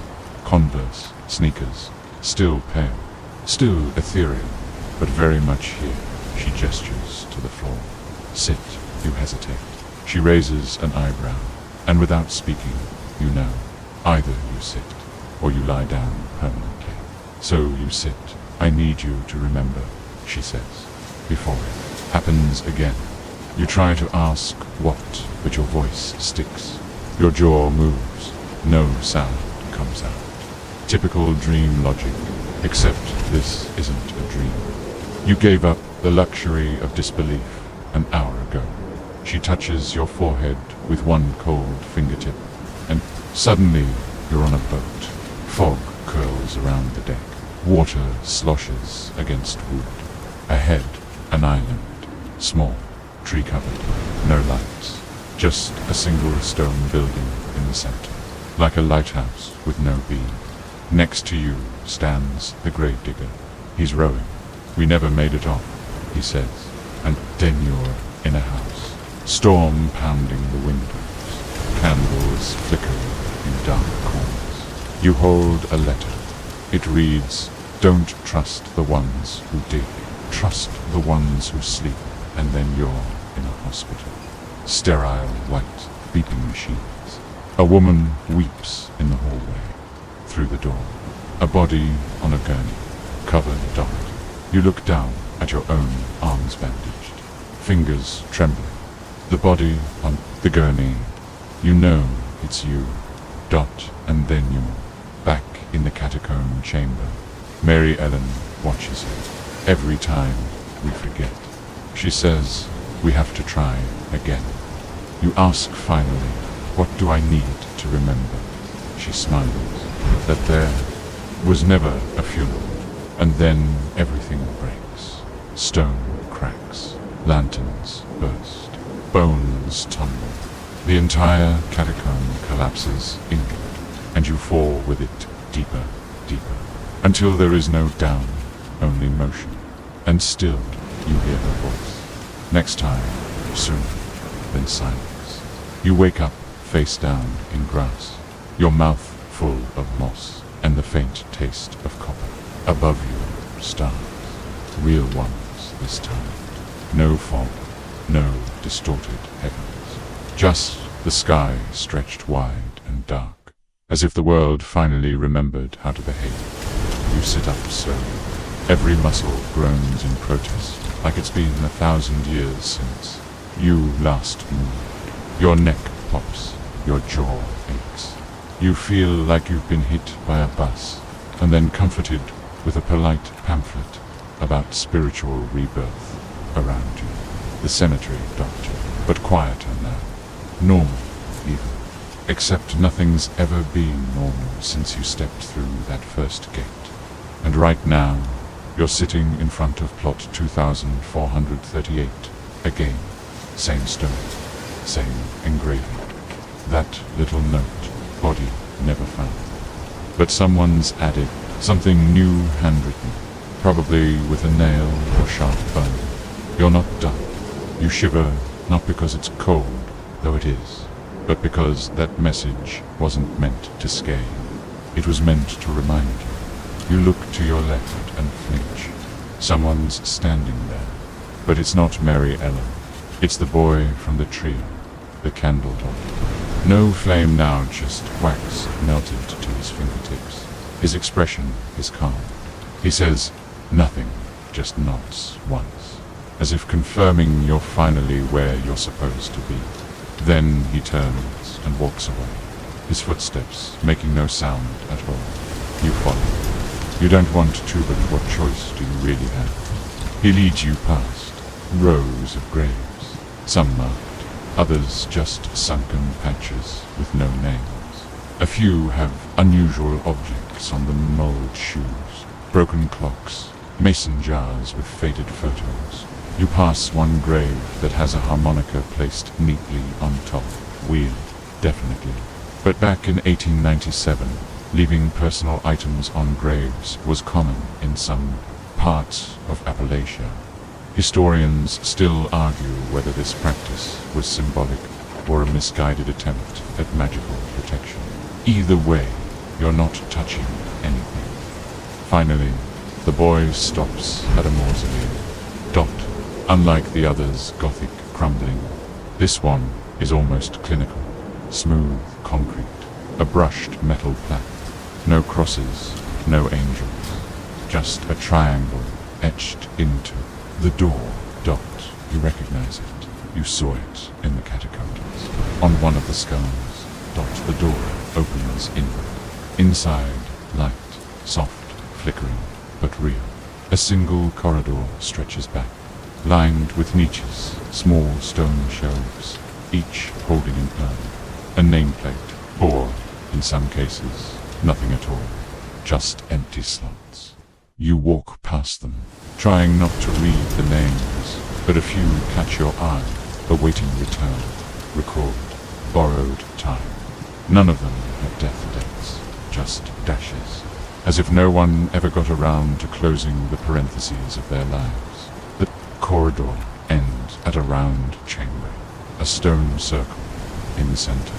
Converse, sneakers. Still pale, still ethereal, but very much here. She gestures to the floor. Sit, you hesitate. She raises an eyebrow, and without speaking, you know. Either you sit, or you lie down permanently. So you sit. I need you to remember, she says, before it happens again. You try to ask what, but your voice sticks. Your jaw moves. No sound comes out. Typical dream logic, except this isn't a dream. You gave up the luxury of disbelief an hour ago. She touches your forehead with one cold fingertip, and suddenly you're on a boat. Fog curls around the deck. Water sloshes against wood. Ahead, an island. Small, tree-covered, no lights. Just a single stone building in the center, like a lighthouse with no beam. Next to you stands the Gravedigger. He's rowing. "We never made it off," he says, and then you're in a house. Storm pounding the windows. Candles flickering in dark corners. You hold a letter. It reads, "Don't trust the ones who dig. Trust the ones who sleep." And then you're in a hospital. Sterile white beeping machines. A woman weeps in the hallway. Through the door. A body on a gurney. Covered dot. You look down at your own arms bandaged. Fingers trembling. The body on the gurney. You know it's you. Dot, and then you're back in the catacomb chamber. Mary Ellen watches you. Every time we forget. She says, "We have to try again." You ask finally, "What do I need to remember?" She smiles. That there was never a funeral. And then everything breaks. Stone cracks. Lanterns burst. Bones tumble. The entire catacomb collapses inward, and you fall with it deeper, deeper, until there is no down, only motion. And still you hear her voice. Next time, sooner, then silence. You wake up face down in grass, your mouth full of moss, and the faint taste of copper. Above you, stars. Real ones this time. No fog, no distorted heavens. Just the sky stretched wide and dark, as if the world finally remembered how to behave. You sit up slowly. Every muscle groans in protest, like it's been 1,000 years since you last moved. Your neck pops, your jaw aches. You feel like you've been hit by a bus, and then comforted with a polite pamphlet about spiritual rebirth around you. The cemetery doctor, but quieter now. Normal, even. Except nothing's ever been normal since you stepped through that first gate. And right now, you're sitting in front of plot 2438. Again, same stone, same engraving. That little note, body never found. But someone's added something new handwritten, probably with a nail or sharp bone. You're not done. You shiver, not because it's cold, though it is, but because that message wasn't meant to scare you. It was meant to remind you. You look to your left and flinch. Someone's standing there. But it's not Mary Ellen. It's the boy from the trio, the candle dot. No flame now, just wax melted to his fingertips. His expression is calm. He says nothing, just nods once, as if confirming you're finally where you're supposed to be. Then he turns and walks away, his footsteps making no sound at all. You follow. You don't want to, but what choice do you really have? He leads you past rows of graves, some marked, others just sunken patches with no names. A few have unusual objects on them: mold shoes, broken clocks, mason jars with faded photos. You pass one grave that has a harmonica placed neatly on top. Weird, definitely. But back in 1897, leaving personal items on graves was common in some parts of Appalachia. Historians still argue whether this practice was symbolic or a misguided attempt at magical protection. Either way, you're not touching anything. Finally, the boy stops at a mausoleum. Dot, unlike the others' Gothic crumbling, this one is almost clinical. Smooth concrete, a brushed metal plaque. No crosses, no angels, just a triangle etched into the door. Dot, you recognize it. You saw it in the catacombs. On one of the skulls, the door opens inward. Inside, light, soft, flickering, but real. A single corridor stretches back, lined with niches, small stone shelves, each holding an urn, a nameplate, or, in some cases, nothing at all, just empty slots. You walk past them, trying not to read the names, but a few catch your eye, awaiting return, record, borrowed time. None of them have death dates, just dashes, as if no one ever got around to closing the parentheses of their lives. The corridor ends at a round chamber, a stone circle in the center,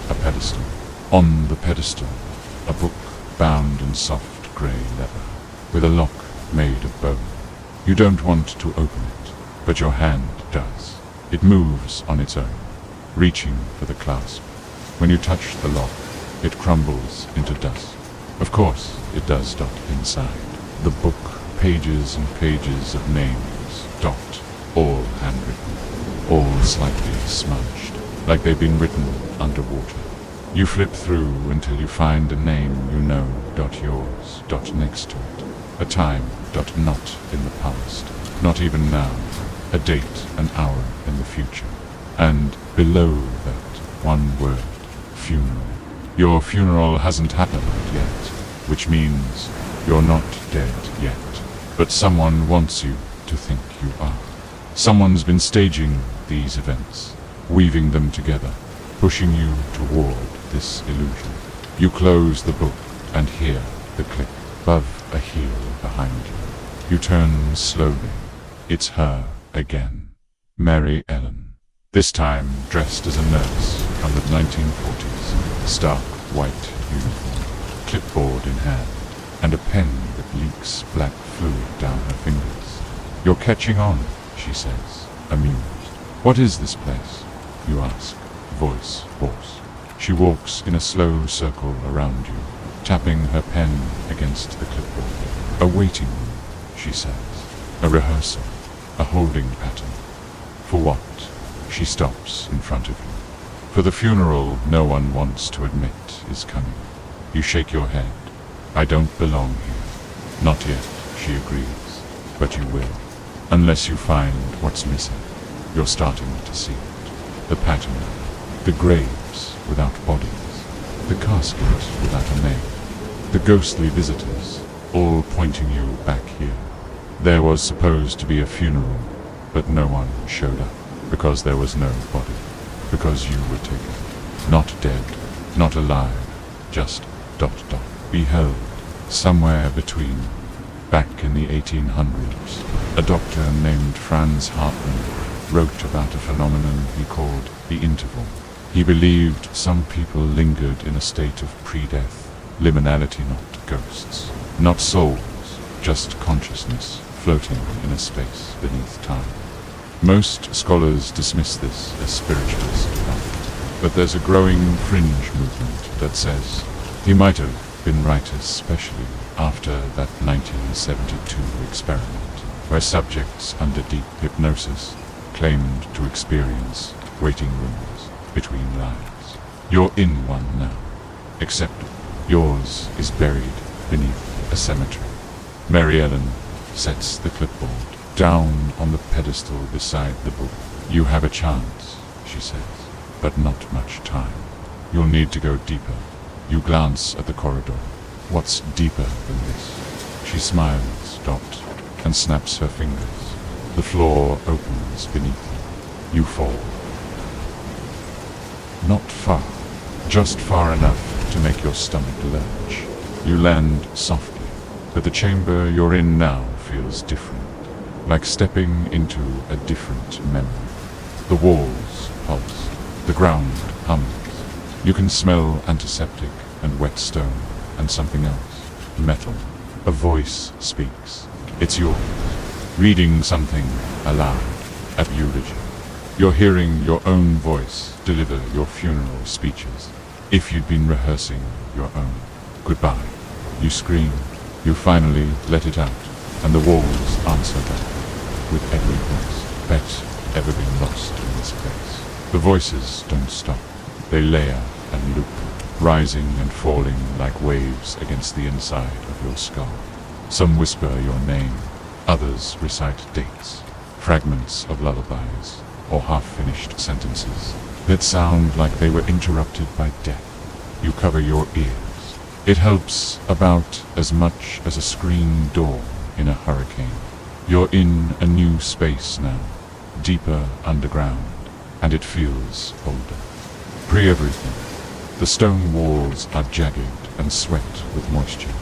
a pedestal. On the pedestal, a book bound in soft grey leather, with a lock made of bone. You don't want to open it, but your hand does. It moves on its own, reaching for the clasp. When you touch the lock, it crumbles into dust. Of course, it does dot inside. The book, pages and pages of names, all handwritten, all slightly smudged, like they've been written underwater. You flip through until you find a name you know, yours, next to it. A time, not in the past, not even now. A date, an hour in the future. And below that, one word, funeral. Your funeral hasn't happened yet, which means you're not dead yet. But someone wants you to think you are. Someone's been staging these events, weaving them together, pushing you toward this illusion. You close the book and hear the click above a heel behind you. You turn slowly. It's her again. Mary Ellen. This time dressed as a nurse from the 1940s. Stark white uniform, clipboard in hand, and a pen that leaks black fluid down her fingers. You're catching on, she says, amused. What is this place? You ask, voice hoarse. She walks in a slow circle around you, tapping her pen against the clipboard. A waiting room, she says. A rehearsal, a holding pattern. For what? She stops in front of you. For the funeral no one wants to admit is coming. You shake your head. I don't belong here. Not yet, she agrees. But you will. Unless you find what's missing. You're starting to see it. The pattern. The graves without bodies. The casket without a name. The ghostly visitors, all pointing you back here. There was supposed to be a funeral, but no one showed up. Because there was no body. Because you were taken. Not dead, not alive, just ... beheld, somewhere between. Back in the 1800s, a doctor named Franz Hartmann wrote about a phenomenon he called the interval. He believed some people lingered in a state of pre-death, liminality, not ghosts, not souls, just consciousness floating in a space beneath time. Most scholars dismiss this as spiritualist thought, but there's a growing fringe movement that says he might have been right, especially after that 1972 experiment, where subjects under deep hypnosis claimed to experience waiting rooms between lives. You're in one now, except yours is buried beneath a cemetery. Mary Ellen sets the clipboard down on the pedestal beside the book. You have a chance, she says, but not much time. You'll need to go deeper. You glance at the corridor. What's deeper than this? She smiles, and snaps her fingers. The floor opens beneath you. You fall. Not far, just far enough to make your stomach lurch. You land softly, but the chamber you're in now feels different. Like stepping into a different memory. The walls pulse. The ground hums. You can smell antiseptic and wet stone and something else. Metal. A voice speaks. It's yours. Reading something aloud at eulogy. You're hearing your own voice deliver your funeral speeches. If you'd been rehearsing your own. Goodbye. You scream. You finally let it out. And the walls answer back with every voice. Bet ever been lost in this place. The voices don't stop. They layer and loop, rising and falling like waves against the inside of your skull. Some whisper your name, others recite dates, fragments of lullabies, or half-finished sentences that sound like they were interrupted by death. You cover your ears. It helps about as much as a screen door in a hurricane. You're in a new space now, deeper underground, and it feels older. Pre-everything, the stone walls are jagged and swept with moisture.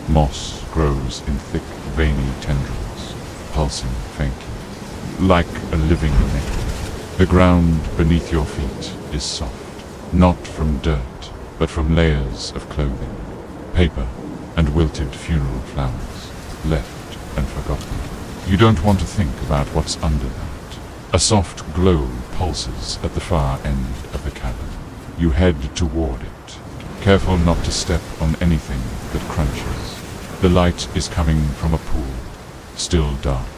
Moss grows in thick, veiny tendrils, pulsing faintly, like a living neck. The ground beneath your feet is soft, not from dirt, but from layers of clothing, paper, and wilted funeral flowers, left and forgotten. You don't want to think about what's under that. A soft glow pulses at the far end of the cavern. You head toward it, careful not to step on anything that crunches. The light is coming from a pool, still dark,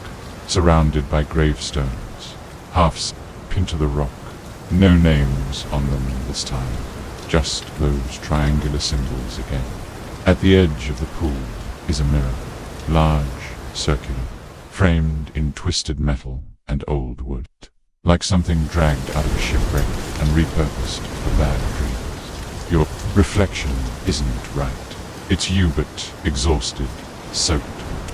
surrounded by gravestones, half sunk into the rock. No names on them this time, just those triangular symbols again. At the edge of the pool is a mirror, large, circular, framed in twisted metal and old wood, like something dragged out of a shipwreck and repurposed for bad dreams. Your reflection isn't right. It's you, but exhausted, soaked,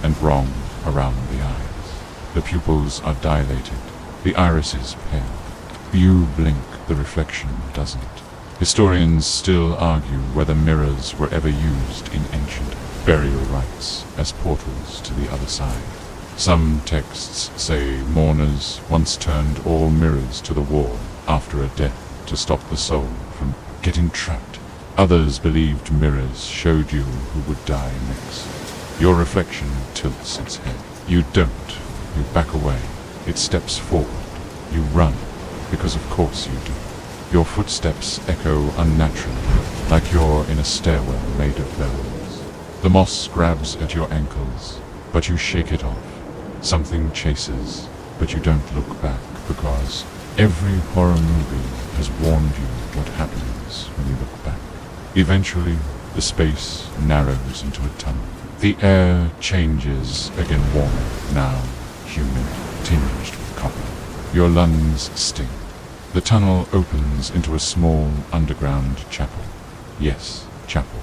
and wrong around the eyes. The pupils are dilated, the iris is pale. You blink, the reflection doesn't. Historians still argue whether mirrors were ever used in ancient burial rites as portals to the other side. Some texts say mourners once turned all mirrors to the wall after a death to stop the soul from getting trapped. Others believed mirrors showed you who would die next. Your reflection tilts its head. You don't. You back away. It steps forward. You run, because of course you do. Your footsteps echo unnaturally, like you're in a stairwell made of bells. The moss grabs at your ankles, but you shake it off. Something chases, but you don't look back, because every horror movie has warned you what happens when you look back. Eventually, the space narrows into a tunnel. The air changes, again warmer, now humid, tinged with copper. Your lungs sting. The tunnel opens into a small underground chapel. Yes, chapel.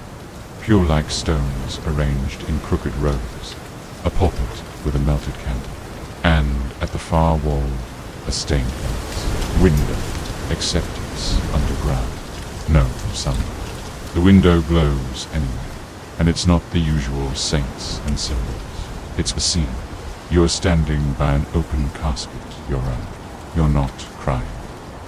Pure-like stones arranged in crooked rows. A pulpit with a melted candle. And at the far wall, a stained glass window, except it's underground. No sunlight. The window glows anyway, and it's not the usual saints and symbols. It's a scene. You're standing by an open casket, your own. You're not crying.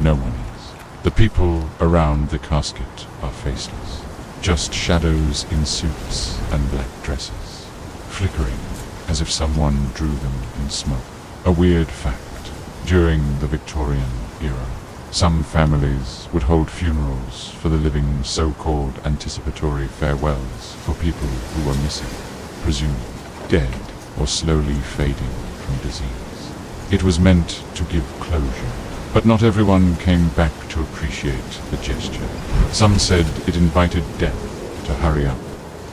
No one is. The people around the casket are faceless. Just shadows in suits and black dresses, flickering as if someone drew them in smoke. A weird fact. During the Victorian era, some families would hold funerals for the living, so-called anticipatory farewells for people who were missing, presumed dead or slowly fading from disease. It was meant to give closure, but not everyone came back to appreciate the gesture. Some said it invited death to hurry up.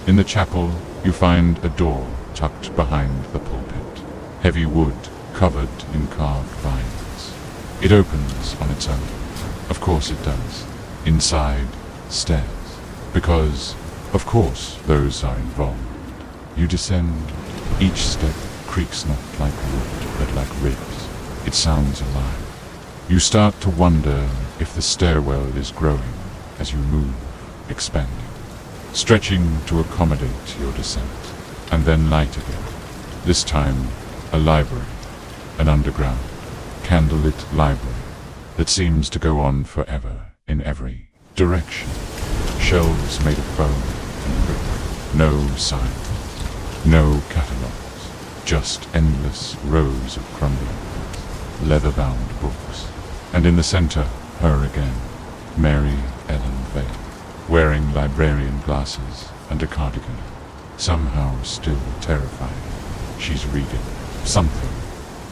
In the chapel, you find a door tucked behind the pulpit, heavy wood covered in carved vines. It opens on its own. Of course it does. Inside, stairs. Because, of course, those are involved. You descend. Each step creaks not like wood, but like ribs. It sounds alive. You start to wonder if the stairwell is growing as you move, expanding, stretching to accommodate your descent, and then light again. This time, a library, an underground, candlelit library that seems to go on forever in every direction. Shelves made of bone and brick. No signs, no catalogues, just endless rows of crumbling, leather-bound books. And in the center, her again, Mary Ellen Vale, wearing librarian glasses and a cardigan, somehow still terrifying. She's reading something.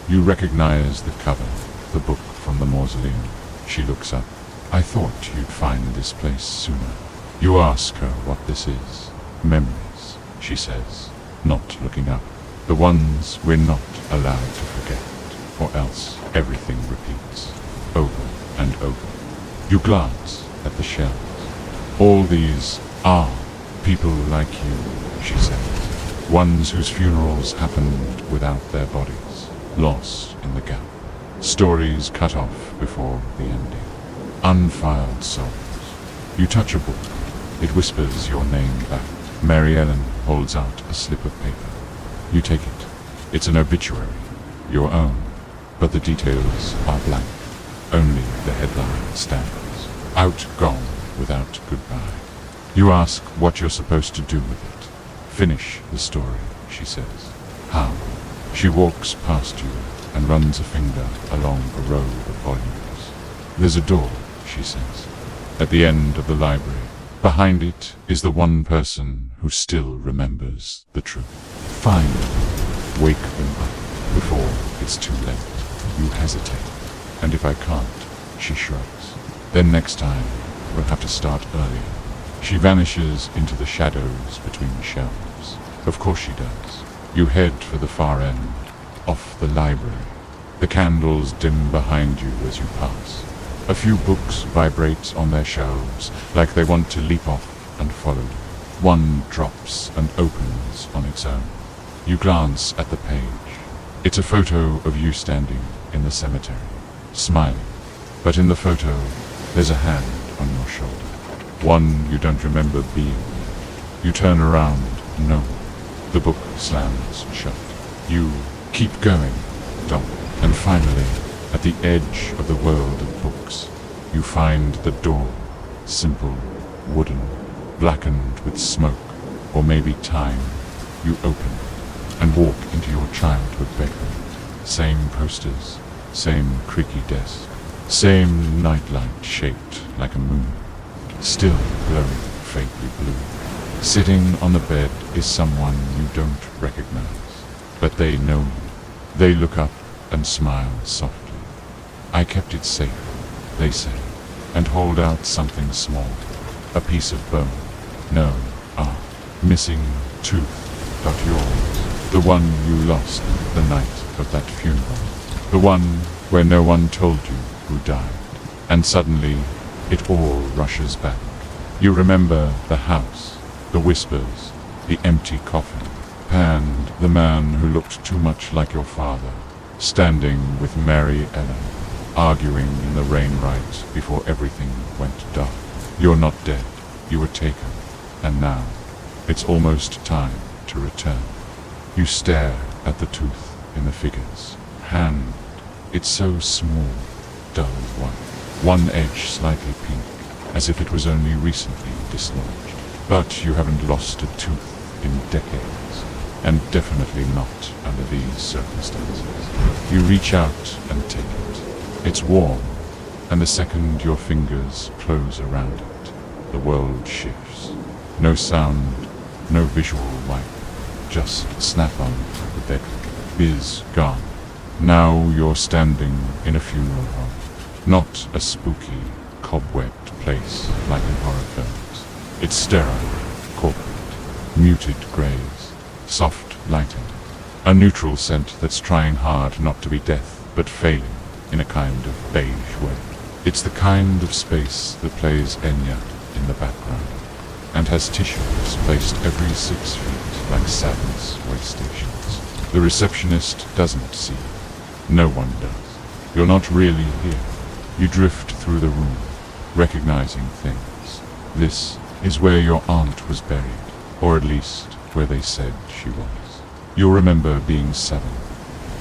You recognize the cover, the book from the mausoleum. She looks up. I thought you'd find this place sooner. You ask her what this is. Memories, she says, not looking up. The ones we're not allowed to forget, or else everything repeats, over and over. You glance at the shells. All these are people like you, she says. Ones whose funerals happened without their bodies, lost in the gap. Stories cut off before the ending. Unfiled souls. You touch a book. It whispers your name back. Mary Ellen holds out a slip of paper. You take it. It's an obituary, your own, but the details are blank. Only the headline stands. Out gone without goodbye. You ask what you're supposed to do with it. Finish the story, she says. How? She walks past you and runs a finger along a row of volumes. There's a door, she says, at the end of the library. Behind it is the one person who still remembers the truth. Find them. Wake them up before it's too late. You hesitate. And if I can't, she shrugs. Then next time, we'll have to start earlier. She vanishes into the shadows between shelves. Of course she does. You head for the far end, off the library. The candles dim behind you as you pass. A few books vibrate on their shelves, like they want to leap off and follow you. One drops and opens on its own. You glance at the page. It's a photo of you standing in the cemetery, smiling. But in the photo, there's a hand on your shoulder. One you don't remember being with. You turn around, no. The book slams shut. You keep going, Dom. And finally, at the edge of the world of books, you find the door. Simple, wooden, blackened with smoke, or maybe time. You open it and walk into your childhood bedroom. Same posters, same creaky desk, same nightlight shaped like a moon, still glowing faintly blue. Sitting on the bed is someone you don't recognize, but they know you. They look up and smile softly. I kept it safe, they say, and hold out something small, a piece of bone. No, missing tooth, but yours. The one you lost the night of that funeral. The one where no one told you who died. And suddenly, it all rushes back. You remember the house, the whispers, the empty coffin, and the man who looked too much like your father, standing with Mary Ellen, arguing in the rain right before everything went dark. You're not dead, you were taken, and now, it's almost time to return. You stare at the tooth in the figures. Hand, it's so small, dull white. One edge slightly pink, as if it was only recently dislodged. But you haven't lost a tooth in decades, and definitely not under these circumstances. You reach out and take it. It's warm, and the second your fingers close around it, the world shifts. No sound, no visual wipe, just snap on the bedroom. Is gone. Now you're standing in a funeral home, not a spooky, cobwebbed place like in horror films. It's sterile, corporate, muted grays, soft lighting, a neutral scent that's trying hard not to be death, but failing in a kind of beige way. It's the kind of space that plays Enya in the background, and has tissues placed every 6 feet like sadness waystations. The receptionist doesn't see you. No one does. You're not really here. You drift through the room, recognizing things. This is where your aunt was buried, or at least where they said she was. You'll remember being 7,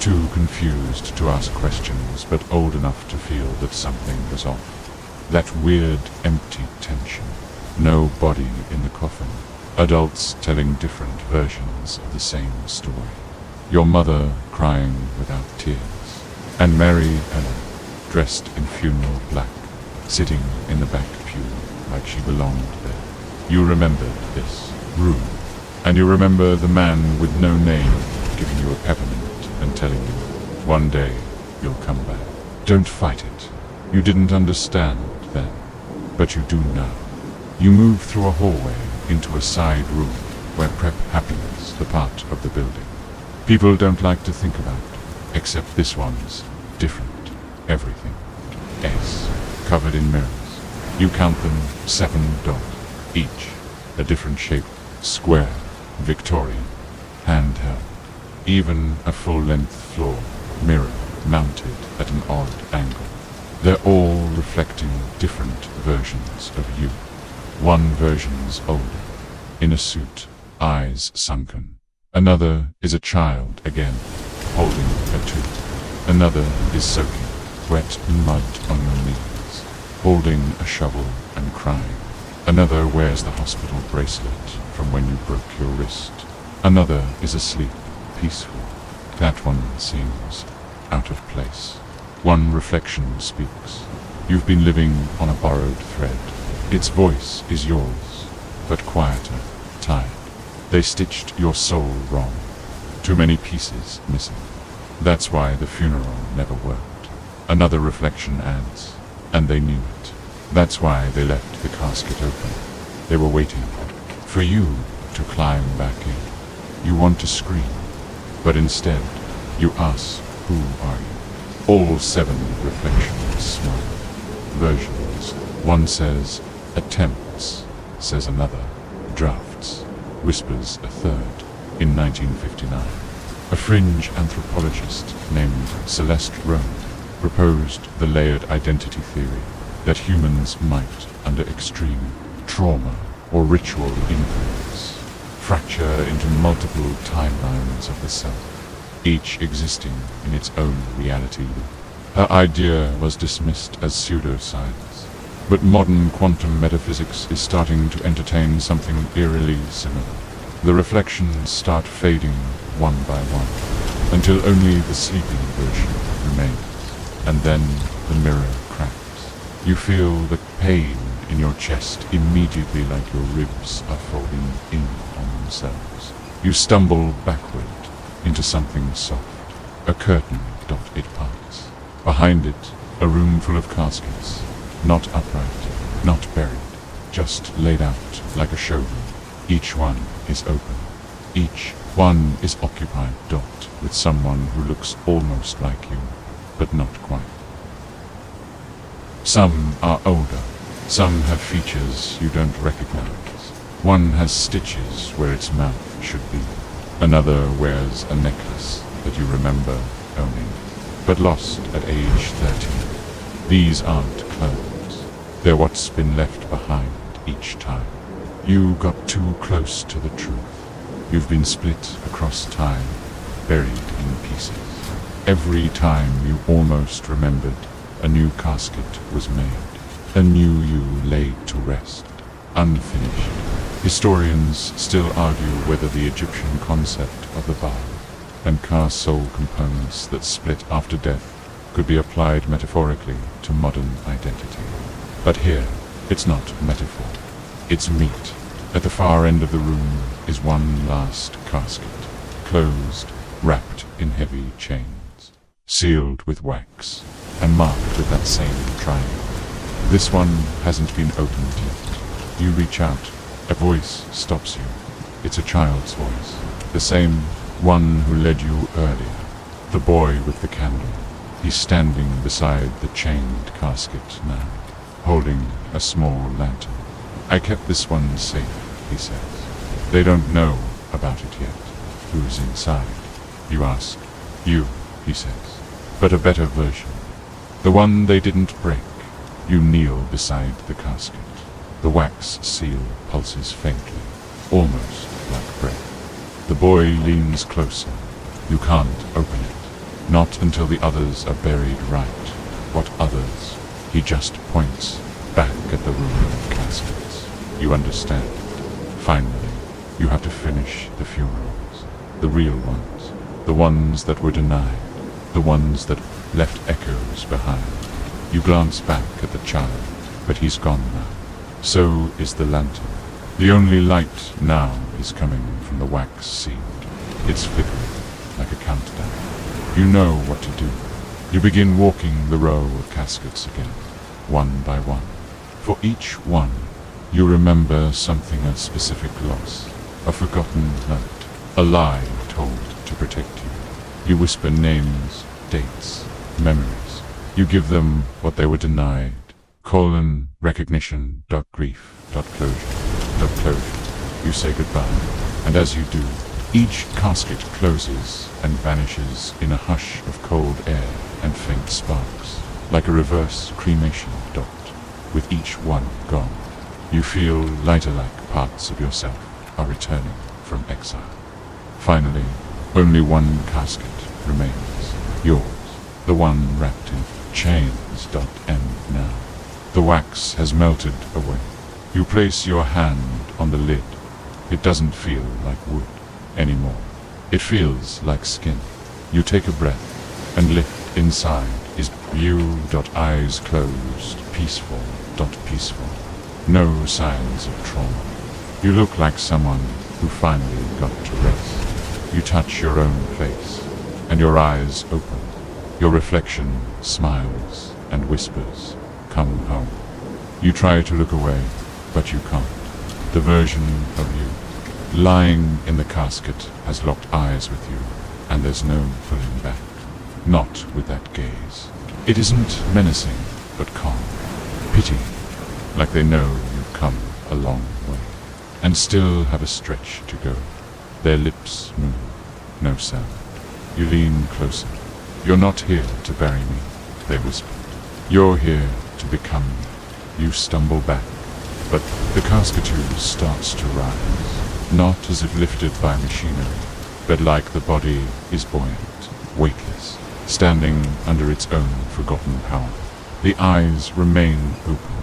too confused to ask questions, but old enough to feel that something was off. That weird, empty tension. No body in the coffin. Adults telling different versions of the same story. Your mother crying without tears. And Mary Ellen, dressed in funeral black, sitting in the back pew like she belonged there. You remembered this room. And you remember the man with no name giving you a peppermint and telling you, one day you'll come back. Don't fight it. You didn't understand then, but you do now. You move through a hallway into a side room where prep happens, the part of the building people don't like to think about, except this one's different. Everything. S. Covered in mirrors. You count them 7 each. A different shape. Square. Victorian. Handheld. Even a full-length floor mirror mounted at an odd angle. They're all reflecting different versions of you. One version's older, in a suit, eyes sunken. Another is a child again, holding a tooth. Another is soaking, wet mud on your knees, holding a shovel and crying. Another wears the hospital bracelet from when you broke your wrist. Another is asleep, peaceful. That one seems out of place. One reflection speaks. You've been living on a borrowed thread. Its voice is yours, but quieter, tired. They stitched your soul wrong. Too many pieces missing. That's why the funeral never worked. Another reflection adds, and they knew it. That's why they left the casket open. They were waiting for you to climb back in. You want to scream, but instead you ask, who are you? All 7 reflections smile. Versions. One says, attempts, says another, drafts, whispers a third. In 1959, a fringe anthropologist named Celeste Rome proposed the layered identity theory that humans might, under extreme trauma or ritual influence, fracture into multiple timelines of the self, each existing in its own reality. Her idea was dismissed as pseudoscience, but modern quantum metaphysics is starting to entertain something eerily similar. The reflections start fading one by one, until only the sleeping version remains, and then the mirror cracks. You feel the pain in your chest immediately, like your ribs are folding in on themselves. You stumble backward into something soft. A curtain, it parts. Behind it, a room full of caskets, not upright, not buried, just laid out like a showroom. Each one is open. Each one is occupied, with someone who looks almost like you, but not quite. Some are older. Some have features you don't recognize. One has stitches where its mouth should be. Another wears a necklace that you remember owning, but lost at age 13. These aren't clones. They're what's been left behind each time. You got too close to the truth. You've been split across time, buried in pieces. Every time you almost remembered, a new casket was made. A new you laid to rest, unfinished. Historians still argue whether the Egyptian concept of the Vale and car soul components that split after death could be applied metaphorically to modern identity. But here, it's not metaphor. It's meat. At the far end of the room is one last casket, closed, wrapped in heavy chains, sealed with wax, and marked with that same triangle. This one hasn't been opened yet. You reach out. A voice stops you. It's a child's voice, the same one who led you earlier. The boy with the candle. He's standing beside the chained casket now, holding a small lantern. I kept this one safe, he says. They don't know about it yet. Who's inside? You ask. You, he says. But a better version. The one they didn't break. You kneel beside the casket. The wax seal pulses faintly, almost like breath. The boy leans closer. You can't open it. Not until the others are buried right. What others? He just points back at the room of caskets. You understand. Finally, you have to finish the funerals. The real ones. The ones that were denied. The ones that left echoes behind. You glance back at the child, but he's gone now. So is the lantern. The only light now is coming from the wax sealed. It's flickering, like a countdown. You know what to do. You begin walking the row of caskets again, one by one. For each one, you remember something of specific loss, a forgotten note, a lie told to protect you. You whisper names, dates, memories. You give them what they were denied. Recognition, grief, closure. You say goodbye, and as you do, each casket closes and vanishes in a hush of cold air and faint sparks, like a reverse cremation dot. With each one gone, you feel lighter-like parts of yourself are returning from exile. Finally, only one casket remains, yours, the one wrapped in chains. End now. The wax has melted away. You place your hand on the lid. It doesn't feel like wood anymore. It feels like skin. You take a breath, and lift inside is you. Eyes closed, peaceful. No signs of trauma. You look like someone who finally got to rest. You touch your own face, and your eyes open. Your reflection smiles and whispers, "Come home." You try to look away, but you can't. The version of you, lying in the casket, has locked eyes with you, and there's no pulling back. Not with that gaze. It isn't menacing, but calm. Pity, like they know you've come a long way, and still have a stretch to go. Their lips move, no sound. You lean closer. "You're not here to bury me," they whisper. "You're here to become me." You stumble back, but the casket starts to rise, not as if lifted by machinery, but like the body is buoyant, weightless, standing under its own forgotten power. The eyes remain open.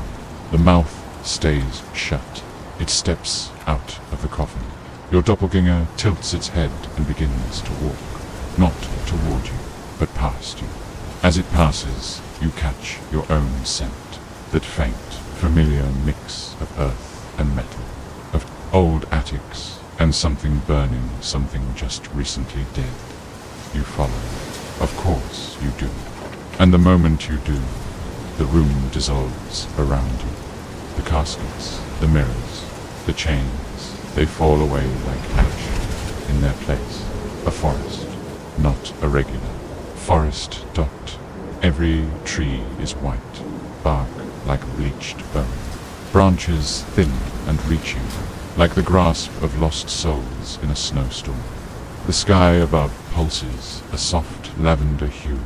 The mouth stays shut. It steps out of the coffin. Your doppelganger tilts its head and begins to walk, not toward you, but past you. As it passes, you catch your own scent, that faint, familiar mix of earth and metal, of old attics and something burning, something just recently dead. You follow. Of course you do. And the moment you do, the room dissolves around you. The caskets, the mirrors, the chains, they fall away like ash. In their place, a forest, not a regular forest. Every tree is white, bark like bleached bone, branches thin and reaching, like the grasp of lost souls in a snowstorm. The sky above pulses a soft lavender hue.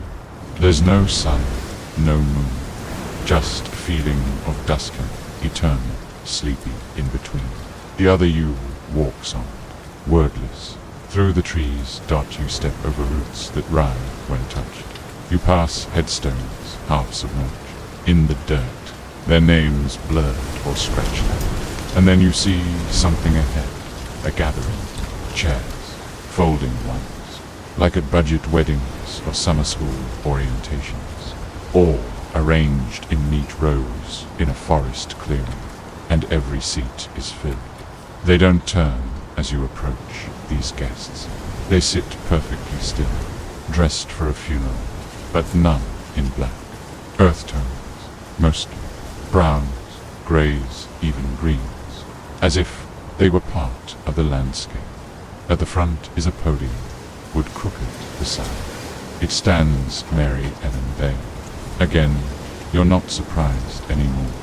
There's no sun, no moon, just a feeling of dusking, eternal, sleepy in between. The other you walks on, wordless. Through the trees, you step over roots that writhe when touched. You pass headstones, half submerged, in the dirt, their names blurred or scratched out. And then you see something ahead, a gathering, chairs, folding ones, like at budget weddings or summer school orientations, all arranged in neat rows in a forest clearing, and every seat is filled. They don't turn as you approach, these guests. They sit perfectly still, dressed for a funeral, but none in black. Earth tones, mostly. Browns, greys, even greens, as if they were part of the landscape. At the front is a podium, wood crooked beside. It stands Mary Ellen Vale. Again, you're not surprised anymore.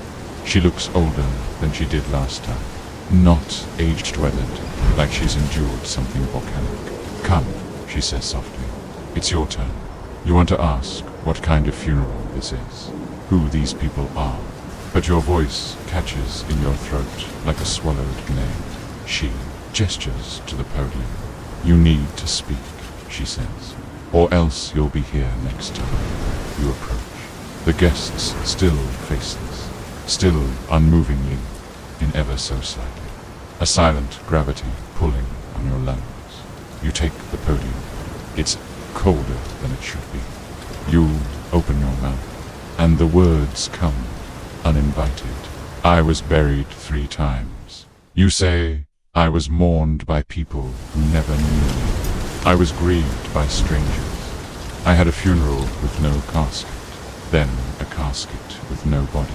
She looks older than she did last time. Not age-weathered, like she's endured something volcanic. "Come," she says softly. "It's your turn. You want to ask what kind of funeral this is, who these people are, but your voice catches in your throat like a swallowed name." She gestures to the podium. "You need to speak," she says, "or else you'll be here next time." You approach. The guests still faceless, still unmovingly, in ever so slightly. A silent gravity pulling on your lungs. You take the podium. It's colder than it should be. You open your mouth, and the words come, uninvited. "I was buried 3 times. You say I was mourned by people who never knew me. I was grieved by strangers. I had a funeral with no casket, then a casket with no body.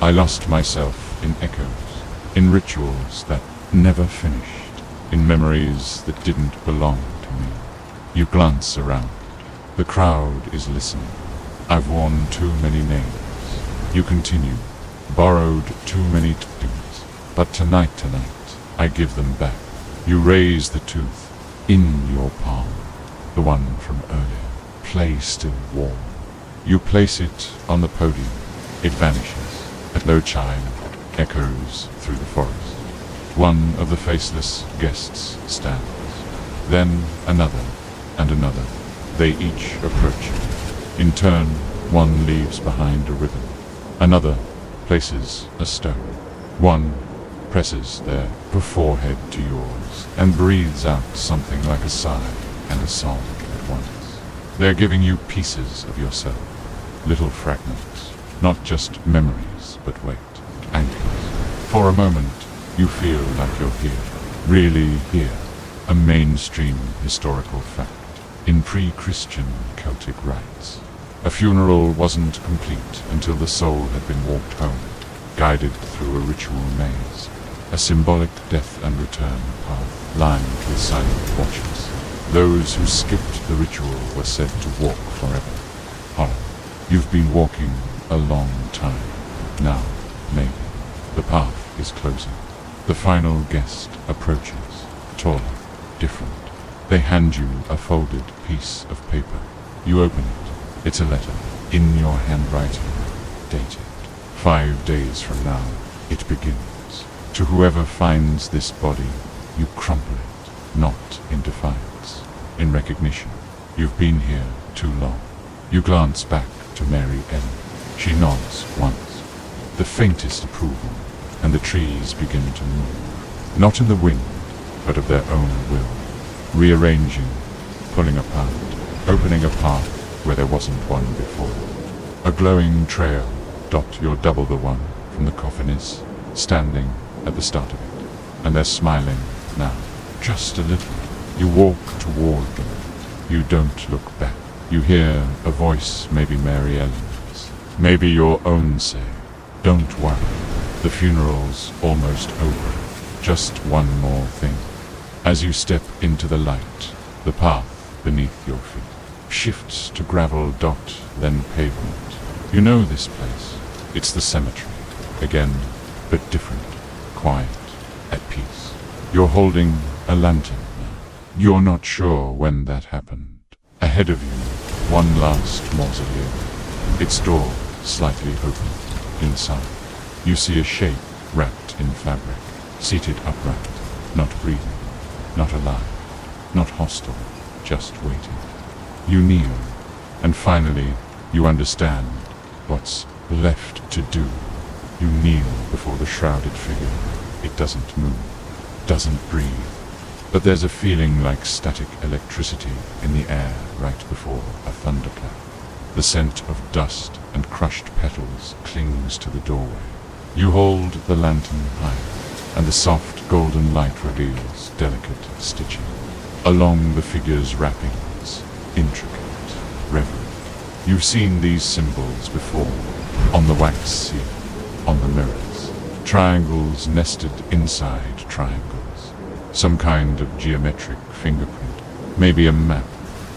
I lost myself in echoes, in rituals that never finished, in memories that didn't belong to me. You glance around. The crowd is listening. I've worn too many names. You continue. Borrowed too many things. But tonight, I give them back. You raise the tooth in your palm, the one from earlier. Play still warm. You place it on the podium. It vanishes. At low chime, echoes through the forest. One of the faceless guests stands. Then another and another. They each approach you. In turn, one leaves behind a ribbon. Another places a stone. One presses their forehead to yours and breathes out something like a sigh and a song at once. They're giving you pieces of yourself, little fragments, not just memories, but weight, anchors. For a moment, you feel like you're here, really here, a mainstream historical fact. In pre-Christian Celtic rites, a funeral wasn't complete until the soul had been walked home, guided through a ritual maze, a symbolic death and return path lined with silent watchers. Those who skipped the ritual were said to walk forever. Horror. You've been walking a long time. Now, maybe. The path is closing. The final guest approaches, taller, different. They hand you a folded piece of paper. You open it. It's a letter, in your handwriting, dated. 5 days from now, it begins. To whoever finds this body, you crumple it, not in defiance, in recognition. You've been here too long. You glance back to Mary Ellen. She nods once, the faintest approval, and the trees begin to move. Not in the wind, but of their own will. Rearranging, pulling apart, opening a path where there wasn't one before. A glowing trail, you're double the one from the coffin is, standing at the start of it. And they're smiling now, just a little. You walk toward them. You don't look back. You hear a voice, maybe Mary Ellen's, maybe your own say, "Don't worry, the funeral's almost over. Just one more thing." As you step into the light, the path beneath your feet shifts to gravel dot, then pavement. You know this place. It's the cemetery. Again, but different. Quiet. At peace. You're holding a lantern now. You're not sure when that happened. Ahead of you, one last mausoleum. Its door slightly open. Inside, you see a shape wrapped in fabric, seated upright, not breathing. Not alive, not hostile, just waiting. You kneel, and finally you understand what's left to do. You kneel before the shrouded figure. It doesn't move, doesn't breathe, but there's a feeling like static electricity in the air right before a thunderclap. The scent of dust and crushed petals clings to the doorway. You hold the lantern high, and the soft golden light reveals delicate stitching. Along the figure's wrappings, intricate, reverent. You've seen these symbols before, on the wax seal, on the mirrors. Triangles nested inside triangles. Some kind of geometric fingerprint. Maybe a map,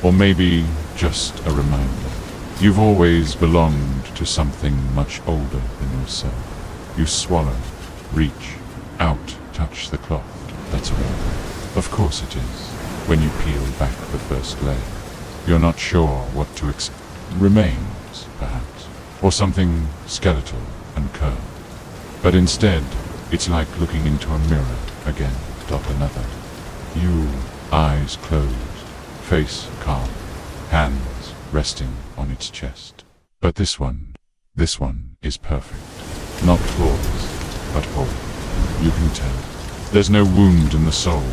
or maybe just a reminder. You've always belonged to something much older than yourself. You swallow, reach, out, touch the cloth. That's all. Of course it is. When you peel back the first layer, you're not sure what to expect. Remains, perhaps, or something skeletal and curved. But instead, it's like looking into a mirror again, another. You, eyes closed, face calm, hands resting on its chest. But this one is perfect. Not flawless, but whole. You can tell. There's no wound in the soul,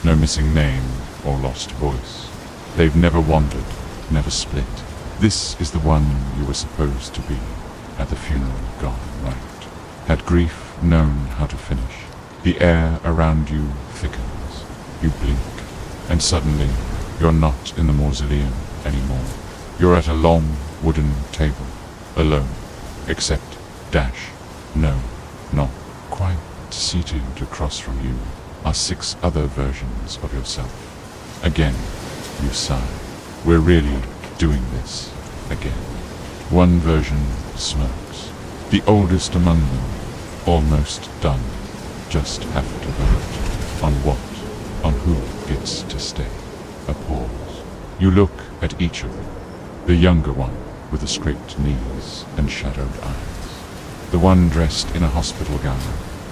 no missing name or lost voice. They've never wandered, never split. This is the one you were supposed to be, at the funeral gone right. Had grief known how to finish, the air around you thickens. You blink, and suddenly you're not in the mausoleum anymore. You're at a long wooden table, alone, except no, not quite seated across from you are 6 other versions of yourself. Again, you sigh. We're really doing this again. One version smirks. The oldest among them, almost done. Just have to vote. On what? On who gets to stay. A pause. You look at each of them. The younger one, with the scraped knees and shadowed eyes. The one dressed in a hospital gown,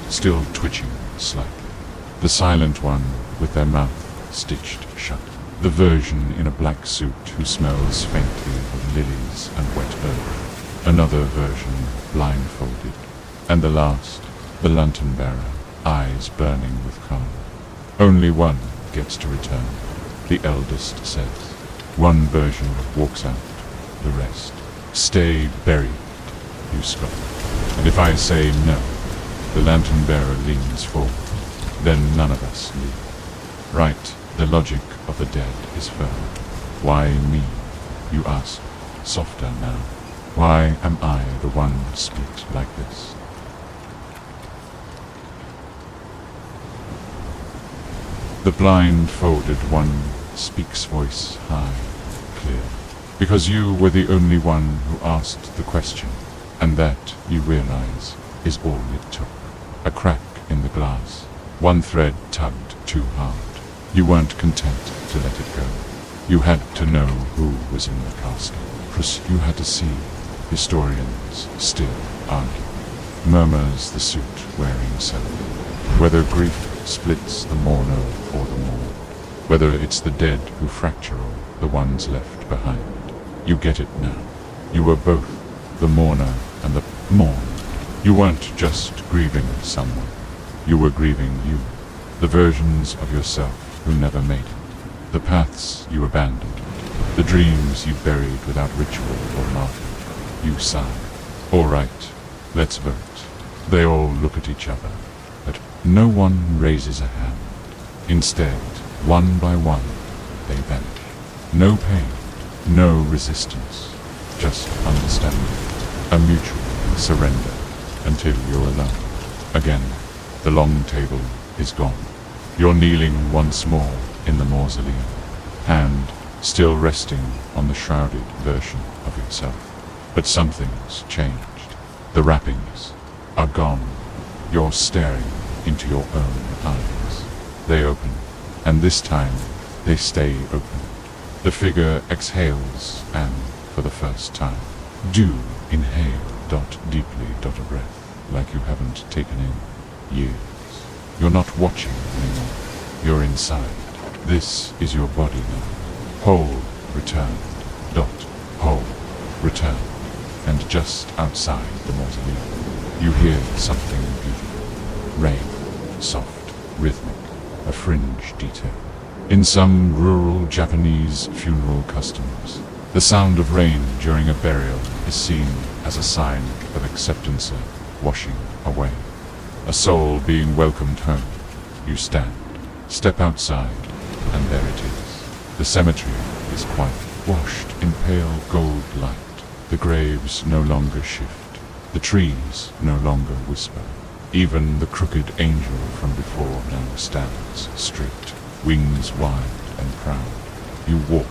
still twitching slightly. The silent one, with their mouth stitched shut. The version in a black suit who smells faintly of lilies and wet earth. Another version blindfolded. And the last, the lantern bearer, eyes burning with calm. Only one gets to return, the eldest says. One version walks out, the rest stay buried, you scoff. And if I say no, the lantern bearer leans forward, then none of us leave. Right, the logic of the dead is firm. Why me, you ask, softer now. Why am I the one split like this? The blindfolded one speaks, voice high, clear. Because you were the only one who asked the question, and that, you realize, is all it took. A crack in the glass. One thread tugged too hard. You weren't content to let it go. You had to know who was in the casket. You had to see. Historians still argue. Murmurs the suit wearing self. Whether grief splits the mourner or the mourned. Whether it's the dead who fracture or the ones left behind. You get it now. You were both the mourner and the mourned. You weren't just grieving someone. You were grieving you. The versions of yourself who never made it. The paths you abandoned. The dreams you buried without ritual or marking. You sigh. All right, let's vote. They all look at each other, but no one raises a hand. Instead, one by one, they vanish. No pain, no resistance, just understanding. A mutual surrender until you're alone. Again, the long table is gone. You're kneeling once more in the mausoleum, hand still resting on the shrouded version of yourself. But something's changed. The wrappings are gone. You're staring into your own eyes. They open, and this time they stay open. The figure exhales, and for the first time, do inhale, deeply, a breath, like you haven't taken in years. You're not watching anymore. You're inside. This is your body now. Whole, returned, whole, returned. And just outside the mausoleum, you hear something beautiful. Rain, soft, rhythmic, a fringe detail. In some rural Japanese funeral customs, the sound of rain during a burial is seen as a sign of acceptance, washing away. A soul being welcomed home. You stand, step outside, and there it is. The cemetery is quiet, washed in pale gold light. The graves no longer shift. The trees no longer whisper. Even the crooked angel from before now stands straight, wings wide and proud. You walk,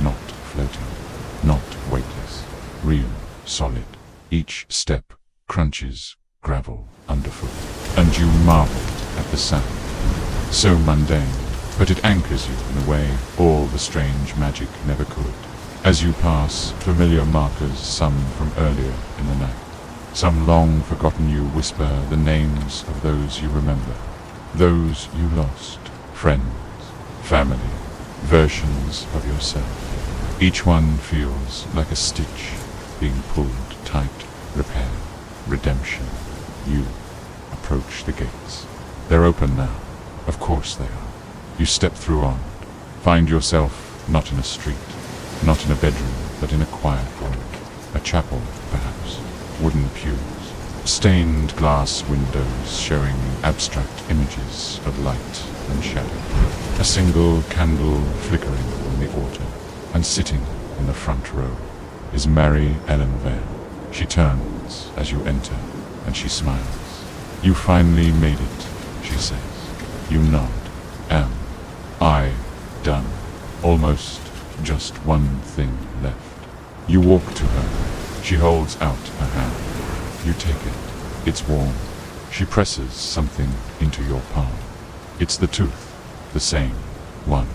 not floating, not weightless, real, solid. Each step crunches gravel underfoot, and you marvel at the sound. So mundane, but it anchors you in a way all the strange magic never could. As you pass, familiar markers, some from earlier in the night. Some long forgotten, you whisper the names of those you remember. Those you lost. Friends, family, versions of yourself. Each one feels like a stitch being pulled tight. Repair, redemption. You approach the gates. They're open now. Of course they are. You step through on. Find yourself not in a street. Not in a bedroom, but in a quiet room. A chapel, perhaps. Wooden pews. Stained glass windows showing abstract images of light and shadow. A single candle flickering on the altar. And sitting in the front row is Mary Ellen Vale. She turns as you enter, and she smiles. "You finally made it," she says. You nod. "Am I done?" "Almost. Just one thing left." You walk to her. She holds out her hand. You take it. It's warm. She presses something into your palm. It's the tooth. The same one.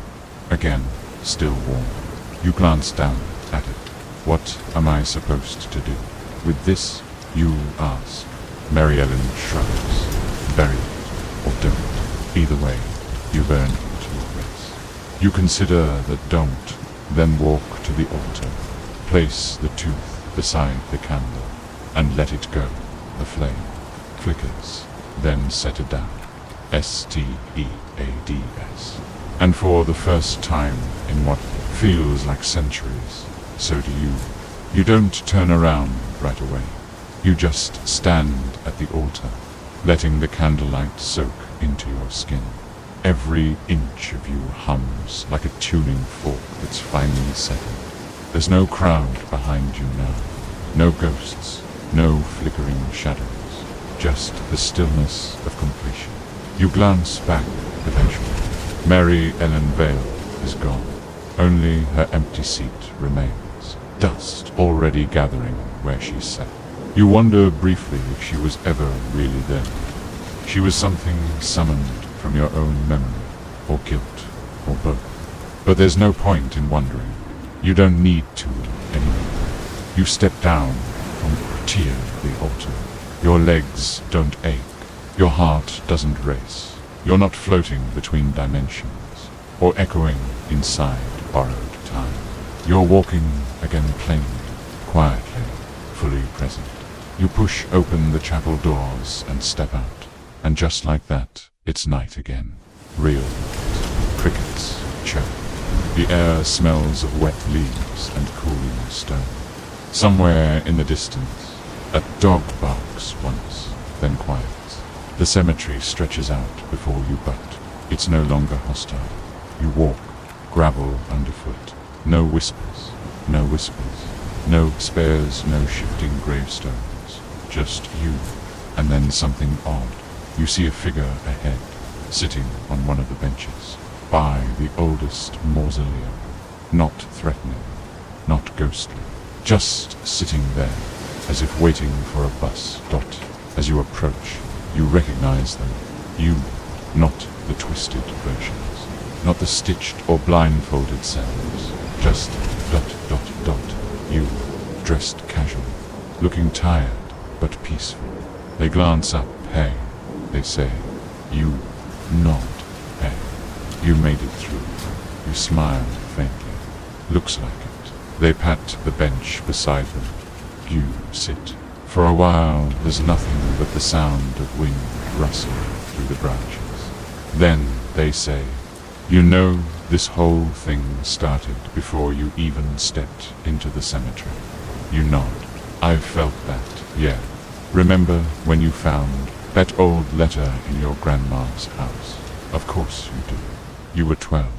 Again, still warm. You glance down at it. "What am I supposed to do with this?" you ask. Mary Ellen shrugs. "Bury it, or don't. Either way, you've earned your grace." You consider that don't, then walk to the altar. Place the tooth beside the candle, and let it go. The flame flickers, then set it down. Steads. And for the first time in what feels like centuries, so do you. You don't turn around right away. You just stand at the altar, letting the candlelight soak into your skin. Every inch of you hums like a tuning fork that's finally settled. There's no crowd behind you now. No ghosts, no flickering shadows. Just the stillness of completion. You glance back eventually. Mary Ellen Vale is gone. Only her empty seat remains. Dust already gathering where she sat. You wonder briefly if she was ever really there. She was something summoned from your own memory, or guilt, or both. But there's no point in wondering. You don't need to anymore. You step down from the altar. Your legs don't ache. Your heart doesn't race. You're not floating between dimensions, or echoing inside borrowed time. You're walking again plainly, quietly, fully present. You push open the chapel doors and step out. And just like that, it's night again. Real night. Crickets chirp. The air smells of wet leaves and cooling stone. Somewhere in the distance, a dog barks once, then quiets. The cemetery stretches out before you, but it's no longer hostile. You walk, gravel underfoot. No whispers, no whispers. No spares, no shifting gravestones. Just you, and then something odd. You see a figure ahead, sitting on one of the benches, by the oldest mausoleum. Not threatening, not ghostly, just sitting there, as if waiting for a bus. As you approach, you recognize them. You, not the twisted versions, not the stitched or blindfolded selves, just ... You, dressed casually, looking tired but peaceful. They glance up. "Hey," they say. You nod. "Hey." You made it through. You smile faintly. Looks like it. They pat the bench beside them. You sit. For a while, there's nothing but the sound of wind rustling through the branches. Then they say, "You know, this whole thing started before you even stepped into the cemetery." You nod. "I've felt that, yeah. Remember when you found that old letter in your grandma's house?" "Of course you do. You were 12.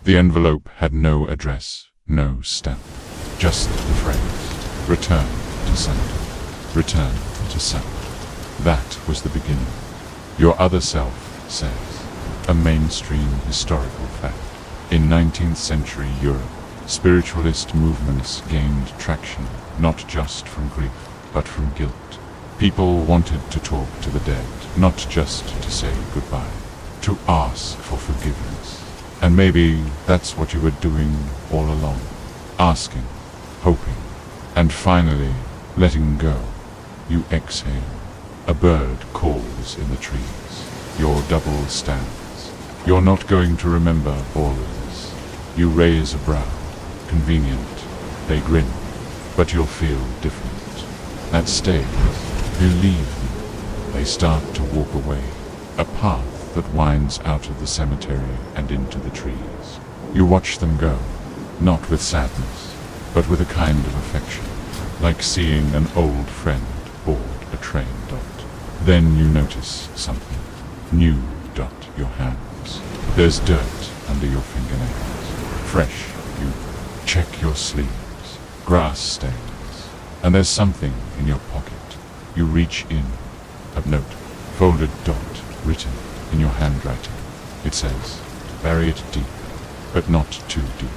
The envelope had no address, no stamp. Just the phrase, 'Return to Santa. Return to Santa.' That was the beginning." Your other self says, a mainstream historical fact. In 19th century Europe, spiritualist movements gained traction, not just from grief, but from guilt. People wanted to talk to the dead, not just to say goodbye, to ask for forgiveness. And maybe that's what you were doing all along. Asking, hoping, and finally letting go. You exhale. A bird calls in the trees. Your double stands. You're not going to remember all of this. You raise a brow. Convenient. They grin. But you'll feel different. That stays. You leave them. They start to walk away. A path that winds out of the cemetery and into the trees. You watch them go. Not with sadness, but with a kind of affection. Like seeing an old friend board a train. Then you notice something new. Your hands. There's dirt under your fingernails. Fresh. You check your sleeves. Grass stains. And there's something in your pocket. You reach in. A note. Folded dot. Written in your handwriting. It says, bury it deep, but not too deep,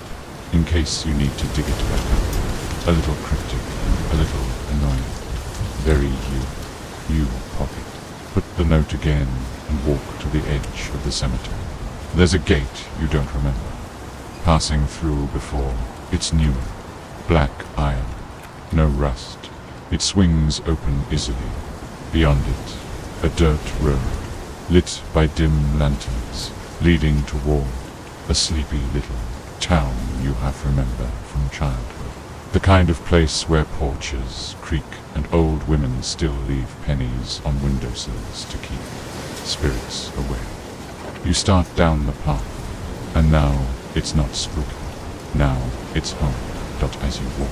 in case you need to dig it back up. A little cryptic, a little annoying. Very you pocket. Put the note again and walk to the edge of the cemetery. There's a gate you don't remember. Passing through before, it's new. Black iron. No rust. It swings open easily. Beyond it, a dirt road, lit by dim lanterns, leading toward a sleepy little town you half remember from childhood. The kind of place where porches creak and old women still leave pennies on windowsills to keep spirits away. You start down the path, and now it's not spooky. Now it's home. As you walk,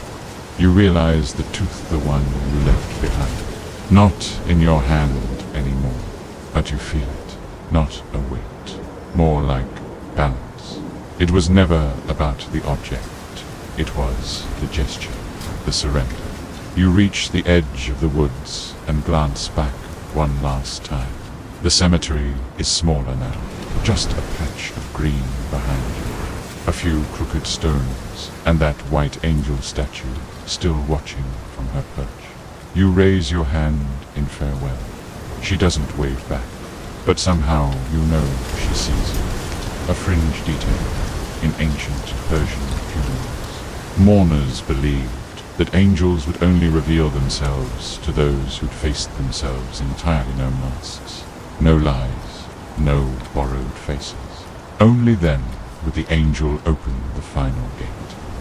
you realize the tooth the one you left behind. Not in your hand anymore, but you feel it. Not a weight. More like balance. It was never about the object. It was the gesture, the surrender. You reach the edge of the woods and glance back one last time. The cemetery is smaller now, just a patch of green behind you. A few crooked stones, and that white angel statue still watching from her perch. You raise your hand in farewell. She doesn't wave back, but somehow you know she sees you. A fringe detail in ancient Persian funerals. Mourners believed that angels would only reveal themselves to those who'd faced themselves entirely. No masks, no lies, no borrowed faces. Only then would the angel open the final gate.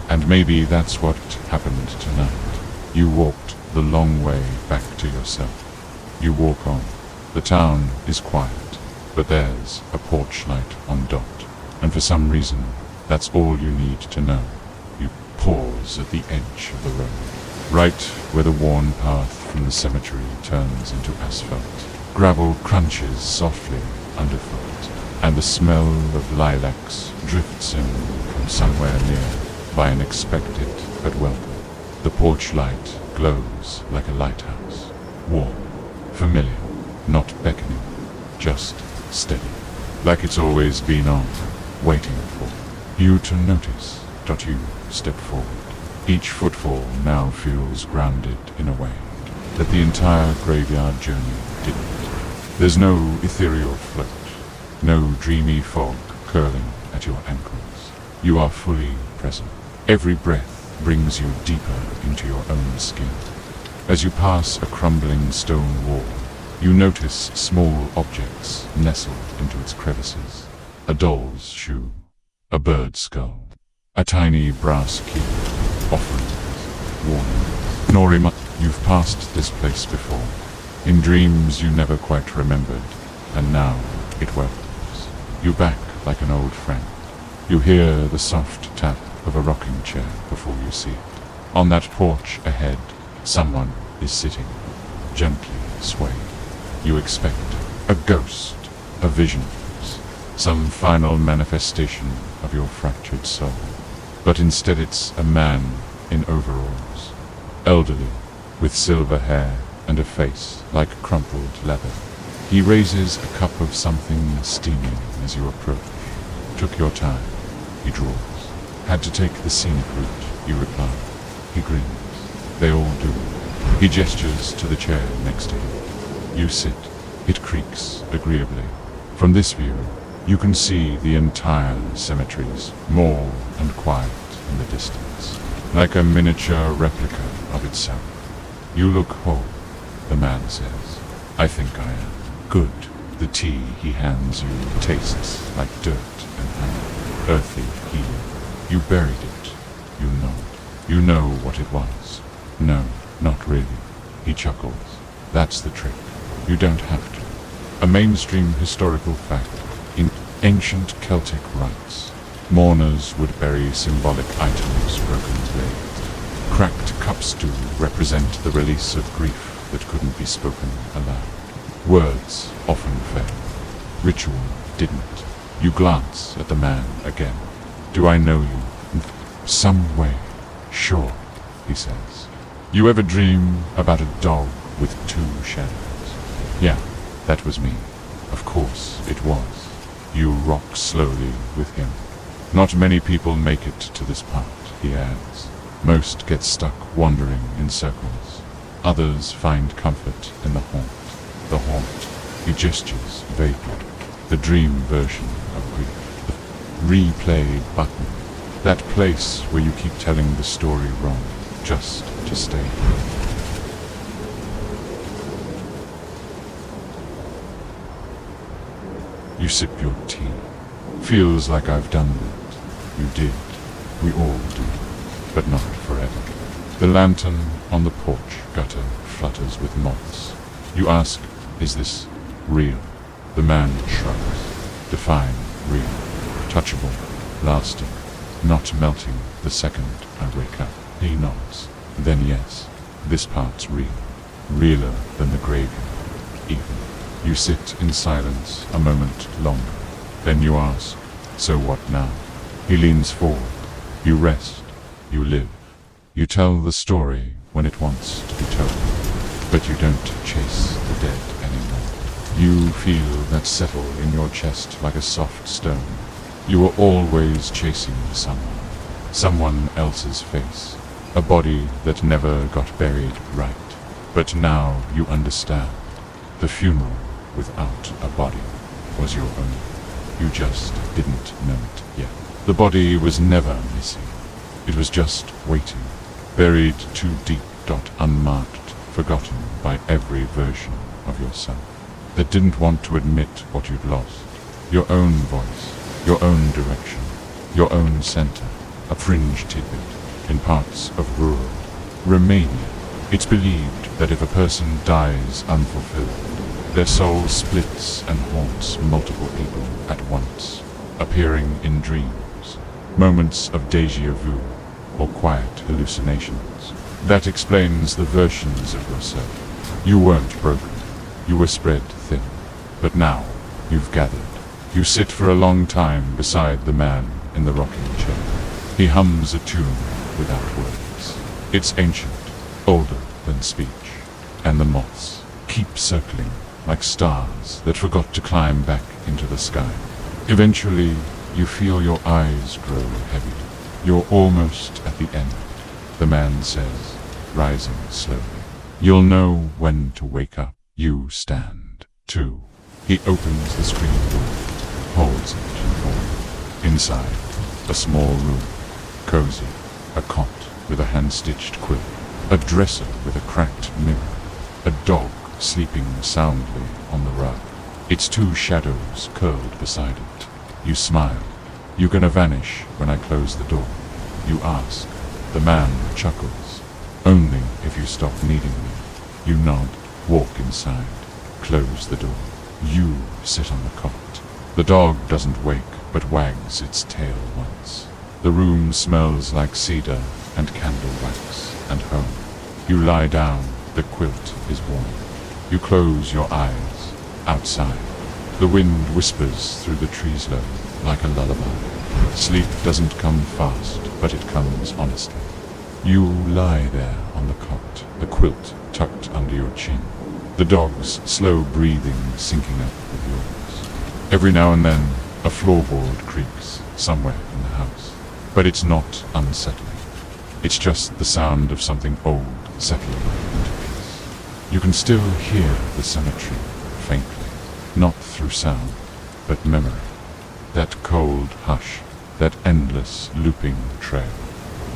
And maybe that's what happened tonight. You walked the long way back to yourself. You walk on. The town is quiet, but there's a porch light on dot. And for some reason, that's all you need to know. You pause at the edge of the road, right where the worn path from the cemetery turns into asphalt. Gravel crunches softly underfoot, and the smell of lilacs drifts in from somewhere near by an expected but welcome. The porch light glows like a lighthouse. Warm, familiar, not beckoning, just steady. Like it's always been on, waiting for you to notice. You step forward. Each footfall now feels grounded in a way that the entire graveyard journey didn't. There's no ethereal float, no dreamy fog curling at your ankles. You are fully present. Every breath brings you deeper into your own skin. As you pass a crumbling stone wall, you notice small objects nestled into its crevices. A doll's shoe, a bird's skull, a tiny brass key, offerings, warnings. Norima, you've passed this place before. In dreams you never quite remembered, and now it welcomes you back like an old friend. You hear the soft tap of a rocking chair before you see it. On that porch ahead, someone is sitting, gently swaying. You expect a ghost, a vision, some final manifestation of your fractured soul. But instead it's a man in overalls, elderly, with silver hair and a face like crumpled leather. He raises a cup of something steaming as you approach. Took your time, he draws. Had to take the scenic route, you reply. He grins. They all do. He gestures to the chair next to him. You sit. It creaks agreeably. From this view, you can see the entire cemetery's mall and quiet in the distance, like a miniature replica of itself. You look whole, the man says. I think I am. Good. The tea he hands you tastes like dirt and honey, earthy healing. You buried it. You know it. You know what it was. No, not really. He chuckles. That's the trick. You don't have to. A mainstream historical fact. In ancient Celtic rites, mourners would bury symbolic items, broken blades. Cracked cups do represent the release of grief that couldn't be spoken aloud. Words often fail. Ritual didn't. You glance at the man again. Do I know you? Some way. Sure, he says. You ever dream about a dog with two shadows? Yeah, that was me. Of course it was. You rock slowly with him. Not many people make it to this part, he adds. Most get stuck wandering in circles. Others find comfort in the haunt. The haunt, he gestures vaguely. The dream version of grief. The replay button. That place where you keep telling the story wrong, just to stay. You sip your tea. Feels like I've done that. You did. We all do. But not forever. The lantern on the porch gutter flutters with moths. You ask, is this real? The man shrugs. Define real. Touchable. Lasting. Not melting the second I wake up. He nods. Then yes, this part's real. Realer than the graveyard, even. You sit in silence a moment longer. Then you ask, so what now? He leans forward. You rest. You live. You tell the story when it wants to be told. But you don't chase the dead anymore. You feel that settle in your chest like a soft stone. You were always chasing someone else's face, a body that never got buried right. But now you understand. The funeral without a body was your own. You just didn't know it yet. The body was never missing. It was just waiting, buried too deep, unmarked, forgotten by every version of yourself that didn't want to admit what you'd lost. Your own voice. Your own direction, your own center, a fringe tidbit in parts of rural Romania. It's believed that if a person dies unfulfilled, their soul splits and haunts multiple people at once, appearing in dreams, moments of déjà vu, or quiet hallucinations. That explains the versions of yourself. You weren't broken, you were spread thin, but now you've gathered. You sit for a long time beside the man in the rocking chair. He hums a tune without words. It's ancient, older than speech, and the moths keep circling like stars that forgot to climb back into the sky. Eventually, you feel your eyes grow heavy. You're almost at the end, the man says, rising slowly. You'll know when to wake up. You stand, too. He opens the screen door. Holds it forward. Inside, a small room, cozy, a cot with a hand-stitched quilt, a dresser with a cracked mirror, a dog sleeping soundly on the rug, its two shadows curled beside it. You smile. You're gonna vanish when I close the door. You ask. The man chuckles. Only if you stop needing me. You nod, walk inside, close the door. You sit on the cot. The dog doesn't wake, but wags its tail once. The room smells like cedar and candle wax and home. You lie down, the quilt is warm. You close your eyes, outside. The wind whispers through the trees low, like a lullaby. Sleep doesn't come fast, but it comes honestly. You lie there on the cot, the quilt tucked under your chin. The dog's slow breathing syncing up with yours. Every now and then, a floorboard creaks somewhere in the house. But it's not unsettling. It's just the sound of something old settling into peace. You can still hear the cemetery, faintly. Not through sound, but memory. That cold hush, that endless looping trail.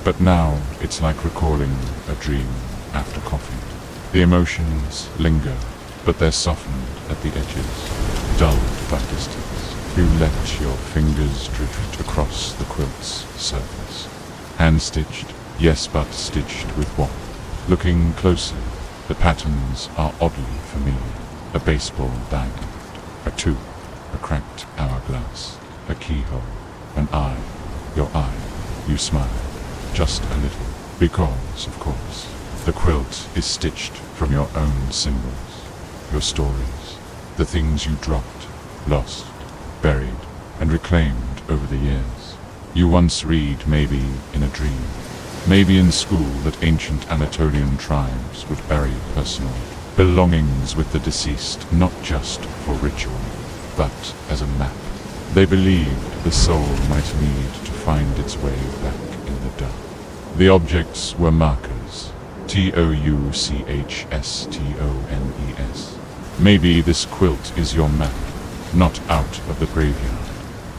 But now it's like recalling a dream after coffee. The emotions linger, but they're softened at the edges, dulled by distance. You let your fingers drift across the quilt's surface. Hand-stitched, yes, but stitched with what? Looking closely, the patterns are oddly familiar. A baseball diamond, a tooth, a cracked hourglass, a keyhole, an eye, your eye. You smile, just a little, because, of course, the quilt is stitched from your own symbols, your stories, the things you dropped, lost, buried, and reclaimed over the years. You once read, maybe in a dream, maybe in school, that ancient Anatolian tribes would bury personal belongings with the deceased, not just for ritual, but as a map. They believed the soul might need to find its way back in the dark. The objects were markers, Touchstones. Maybe this quilt is your map, not out of the graveyard,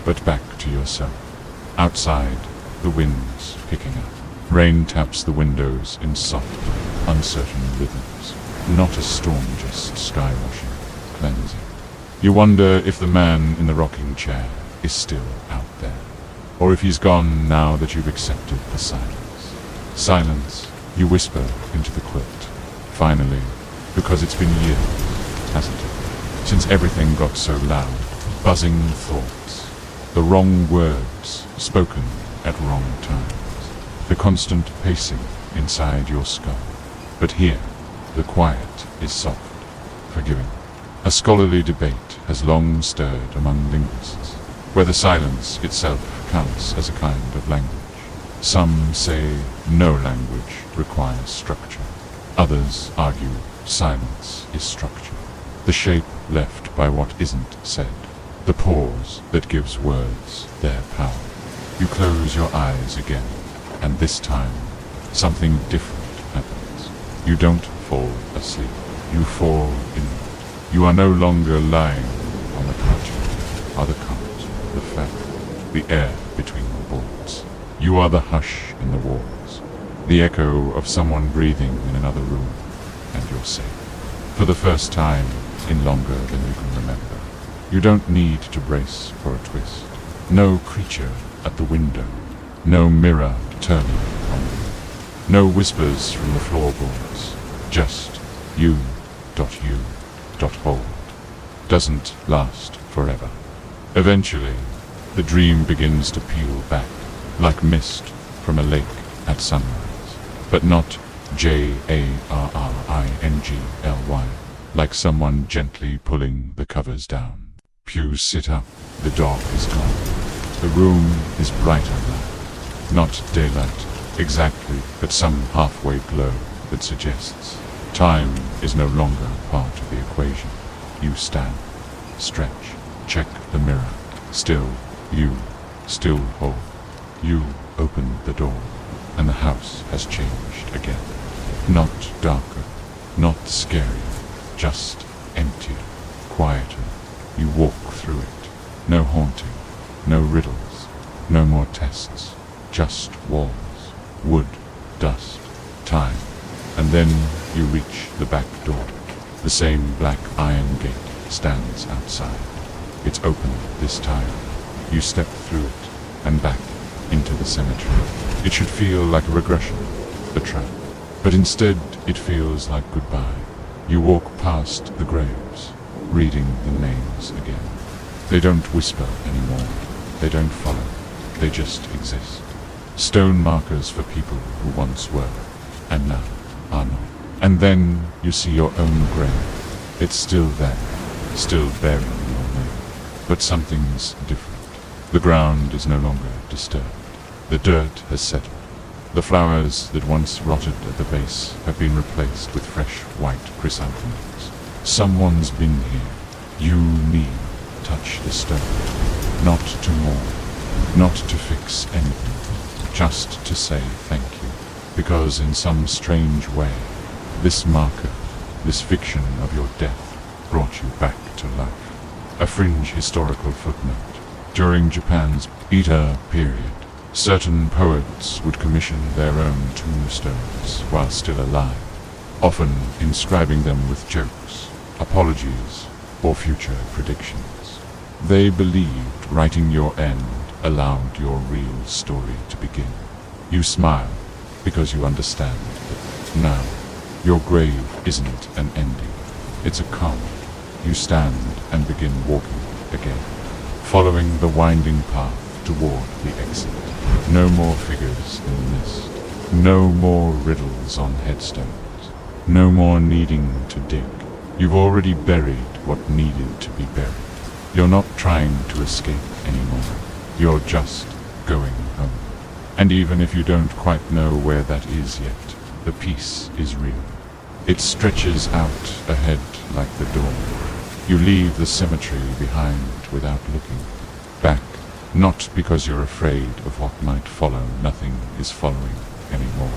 but back to yourself. Outside, the wind's picking up. Rain taps the windows in soft, uncertain rhythms. Not a storm, just sky-washing, cleansing. You wonder if the man in the rocking chair is still out there, or if he's gone now that you've accepted the silence. Silence, you whisper into the quilt. Finally, because it's been years, hasn't it? Since everything got so loud, buzzing thoughts, the wrong words spoken at wrong times, the constant pacing inside your skull. But here, the quiet is soft, forgiving. A scholarly debate has long stirred among linguists, whether silence itself counts as a kind of language. Some say no language requires structure. Others argue silence is structure. The shape left by what isn't said. The pause that gives words their power. You close your eyes again, and this time, something different happens. You don't fall asleep. You fall inward. You are no longer lying on the parchment, or the cart, the fabric, the air between the boards. You are the hush in the walls, the echo of someone breathing in another room, and you're safe. For the first time in longer than you can remember. You don't need to brace for a twist. No creature at the window. No mirror turning on you. No whispers from the floorboards. Just you.hold. Doesn't last forever. Eventually, the dream begins to peel back, like mist from a lake at sunrise. But not Jarringly, like someone gently pulling the covers down. Pews sit up, the dog is gone. The room is brighter now. Not daylight, exactly, but some halfway glow that suggests time is no longer part of the equation. You stand, stretch, check the mirror. Still you, still whole. You open the door, and the house has changed again. Not darker, not scarier, just emptier, quieter. You walk through it. No haunting, no riddles, no more tests. Just walls, wood, dust, time. And then you reach the back door. The same black iron gate stands outside. It's open this time. You step through it and back into the cemetery. It should feel like a regression, a trap. But instead it feels like goodbye. You walk past the graves, reading the names again. They don't whisper anymore. They don't follow. They just exist. Stone markers for people who once were, and now are not. And then you see your own grave. It's still there, still bearing your name. But something's different. The ground is no longer disturbed. The dirt has settled. The flowers that once rotted at the base have been replaced with fresh white chrysanthemums. Someone's been here. You kneel, touch the stone. Not to mourn, not to fix anything, just to say thank you. Because in some strange way, this marker, this fiction of your death, brought you back to life. A fringe historical footnote. During Japan's Edo period, certain poets would commission their own tombstones while still alive, often inscribing them with jokes, apologies, or future predictions. They believed writing your end allowed your real story to begin. You smile because you understand that now your grave isn't an ending, it's a comma. You stand and begin walking again, following the winding path toward the exit. No more figures in the mist. No more riddles on headstones. No more needing to dig. You've already buried what needed to be buried. You're not trying to escape anymore. You're just going home. And even if you don't quite know where that is yet, the peace is real. It stretches out ahead like the dawn. You leave the cemetery behind without looking back, not because you're afraid of what might follow. Nothing is following anymore,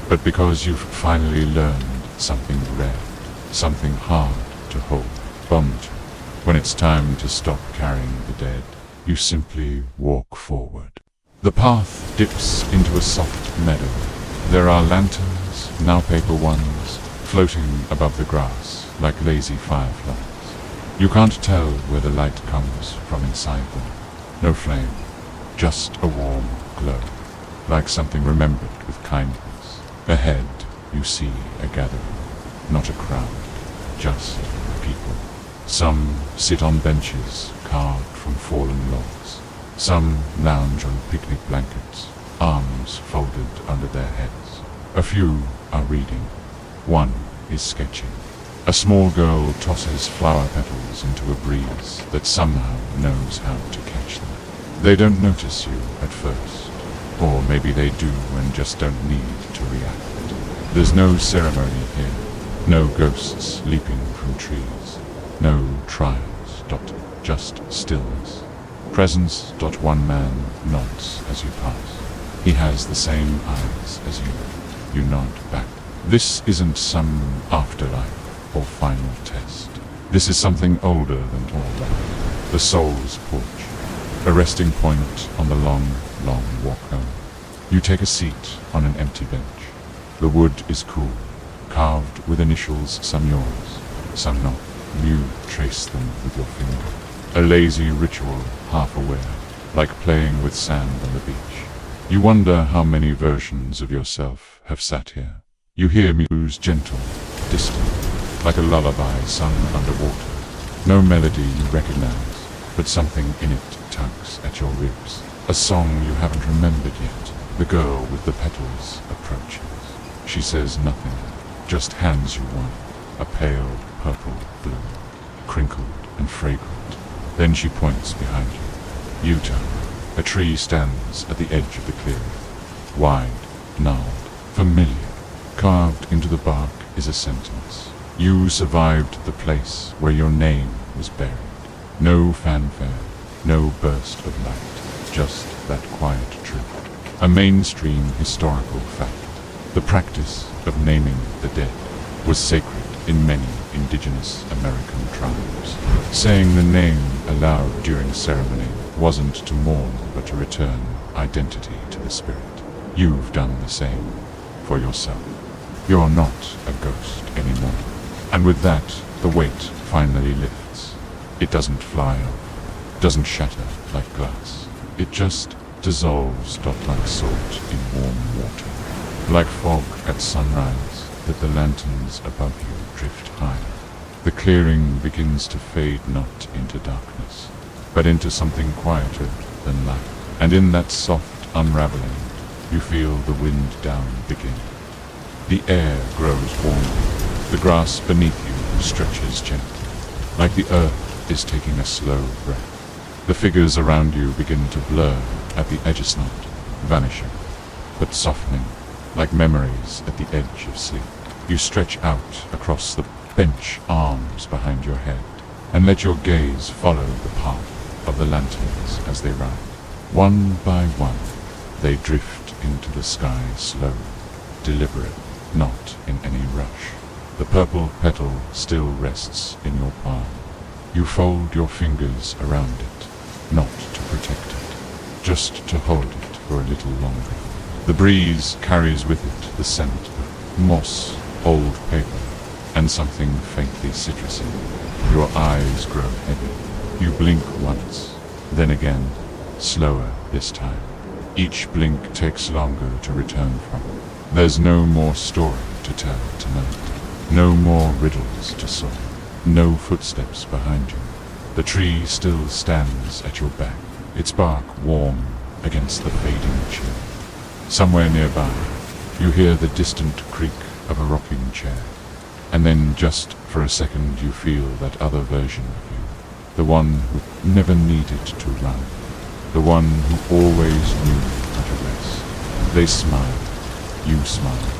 but because you've finally learned something rare, something hard to hold on to. When it's time to stop carrying the dead, you simply walk forward. The path dips into a soft meadow. There are lanterns, now paper ones, floating above the grass like lazy fireflies. You can't tell where the light comes from inside them. No flame, just a warm glow, like something remembered with kindness. Ahead, you see a gathering, not a crowd, just people. Some sit on benches carved from fallen logs. Some lounge on picnic blankets, arms folded under their heads. A few are reading. One is sketching. A small girl tosses flower petals into a breeze that somehow knows how to catch them. They don't notice you at first, or maybe they do and just don't need to react. There's no ceremony here, no ghosts leaping from trees, no trials. Just stillness. Presence. One man nods as you pass. He has the same eyes as you. You nod back. This isn't some afterlife or final test. This is something older than all that. The soul's porch. A resting point on the long, long walk home. You take a seat on an empty bench. The wood is cool, carved with initials, some yours, some not. You trace them with your finger. A lazy ritual, half aware, like playing with sand on the beach. You wonder how many versions of yourself have sat here. You hear music, gentle, distant, like a lullaby sung underwater. No melody you recognize, but something in it tugs at your ribs. A song you haven't remembered yet. The girl with the petals approaches. She says nothing, just hands you one, a pale purple bloom, crinkled and fragrant. Then she points behind you. You turn. A tree stands at the edge of the clearing. Wide, gnarled, familiar. Carved into the bark is a sentence. You survived the place where your name was buried. No fanfare, no burst of light, just that quiet truth. A mainstream historical fact. The practice of naming the dead was sacred in many indigenous American tribes. Saying the name aloud during ceremony wasn't to mourn, but to return identity to the spirit. You've done the same for yourself. You're not a ghost anymore. And with that, the weight finally lifts. It doesn't fly off, doesn't shatter like glass. It just dissolves like salt in warm water. Like fog at sunrise, that the lanterns above you drift higher. The clearing begins to fade not into darkness, but into something quieter than light. And in that soft unraveling, you feel the wind down begin. The air grows warmer. The grass beneath you stretches gently, like the earth is taking a slow breath. The figures around you begin to blur at the edges, not vanishing, but softening, like memories at the edge of sleep. You stretch out across the bench, arms behind your head, and let your gaze follow the path of the lanterns as they ride. One by one, they drift into the sky slowly, deliberate, not in any rush. The purple petal still rests in your palm. You fold your fingers around it, not to protect it, just to hold it for a little longer. The breeze carries with it the scent of moss, old paper, and something faintly citrusy. Your eyes grow heavy. You blink once, then again, slower this time. Each blink takes longer to return from. There's no more story to tell tonight. No more riddles to solve. No footsteps behind you. The tree still stands at your back, its bark warm against the fading chill. Somewhere nearby, you hear the distant creak of a rocking chair. And then just for a second you feel that other version of you, the one who never needed to run, the one who always knew how to rest. They smiled. You smiled.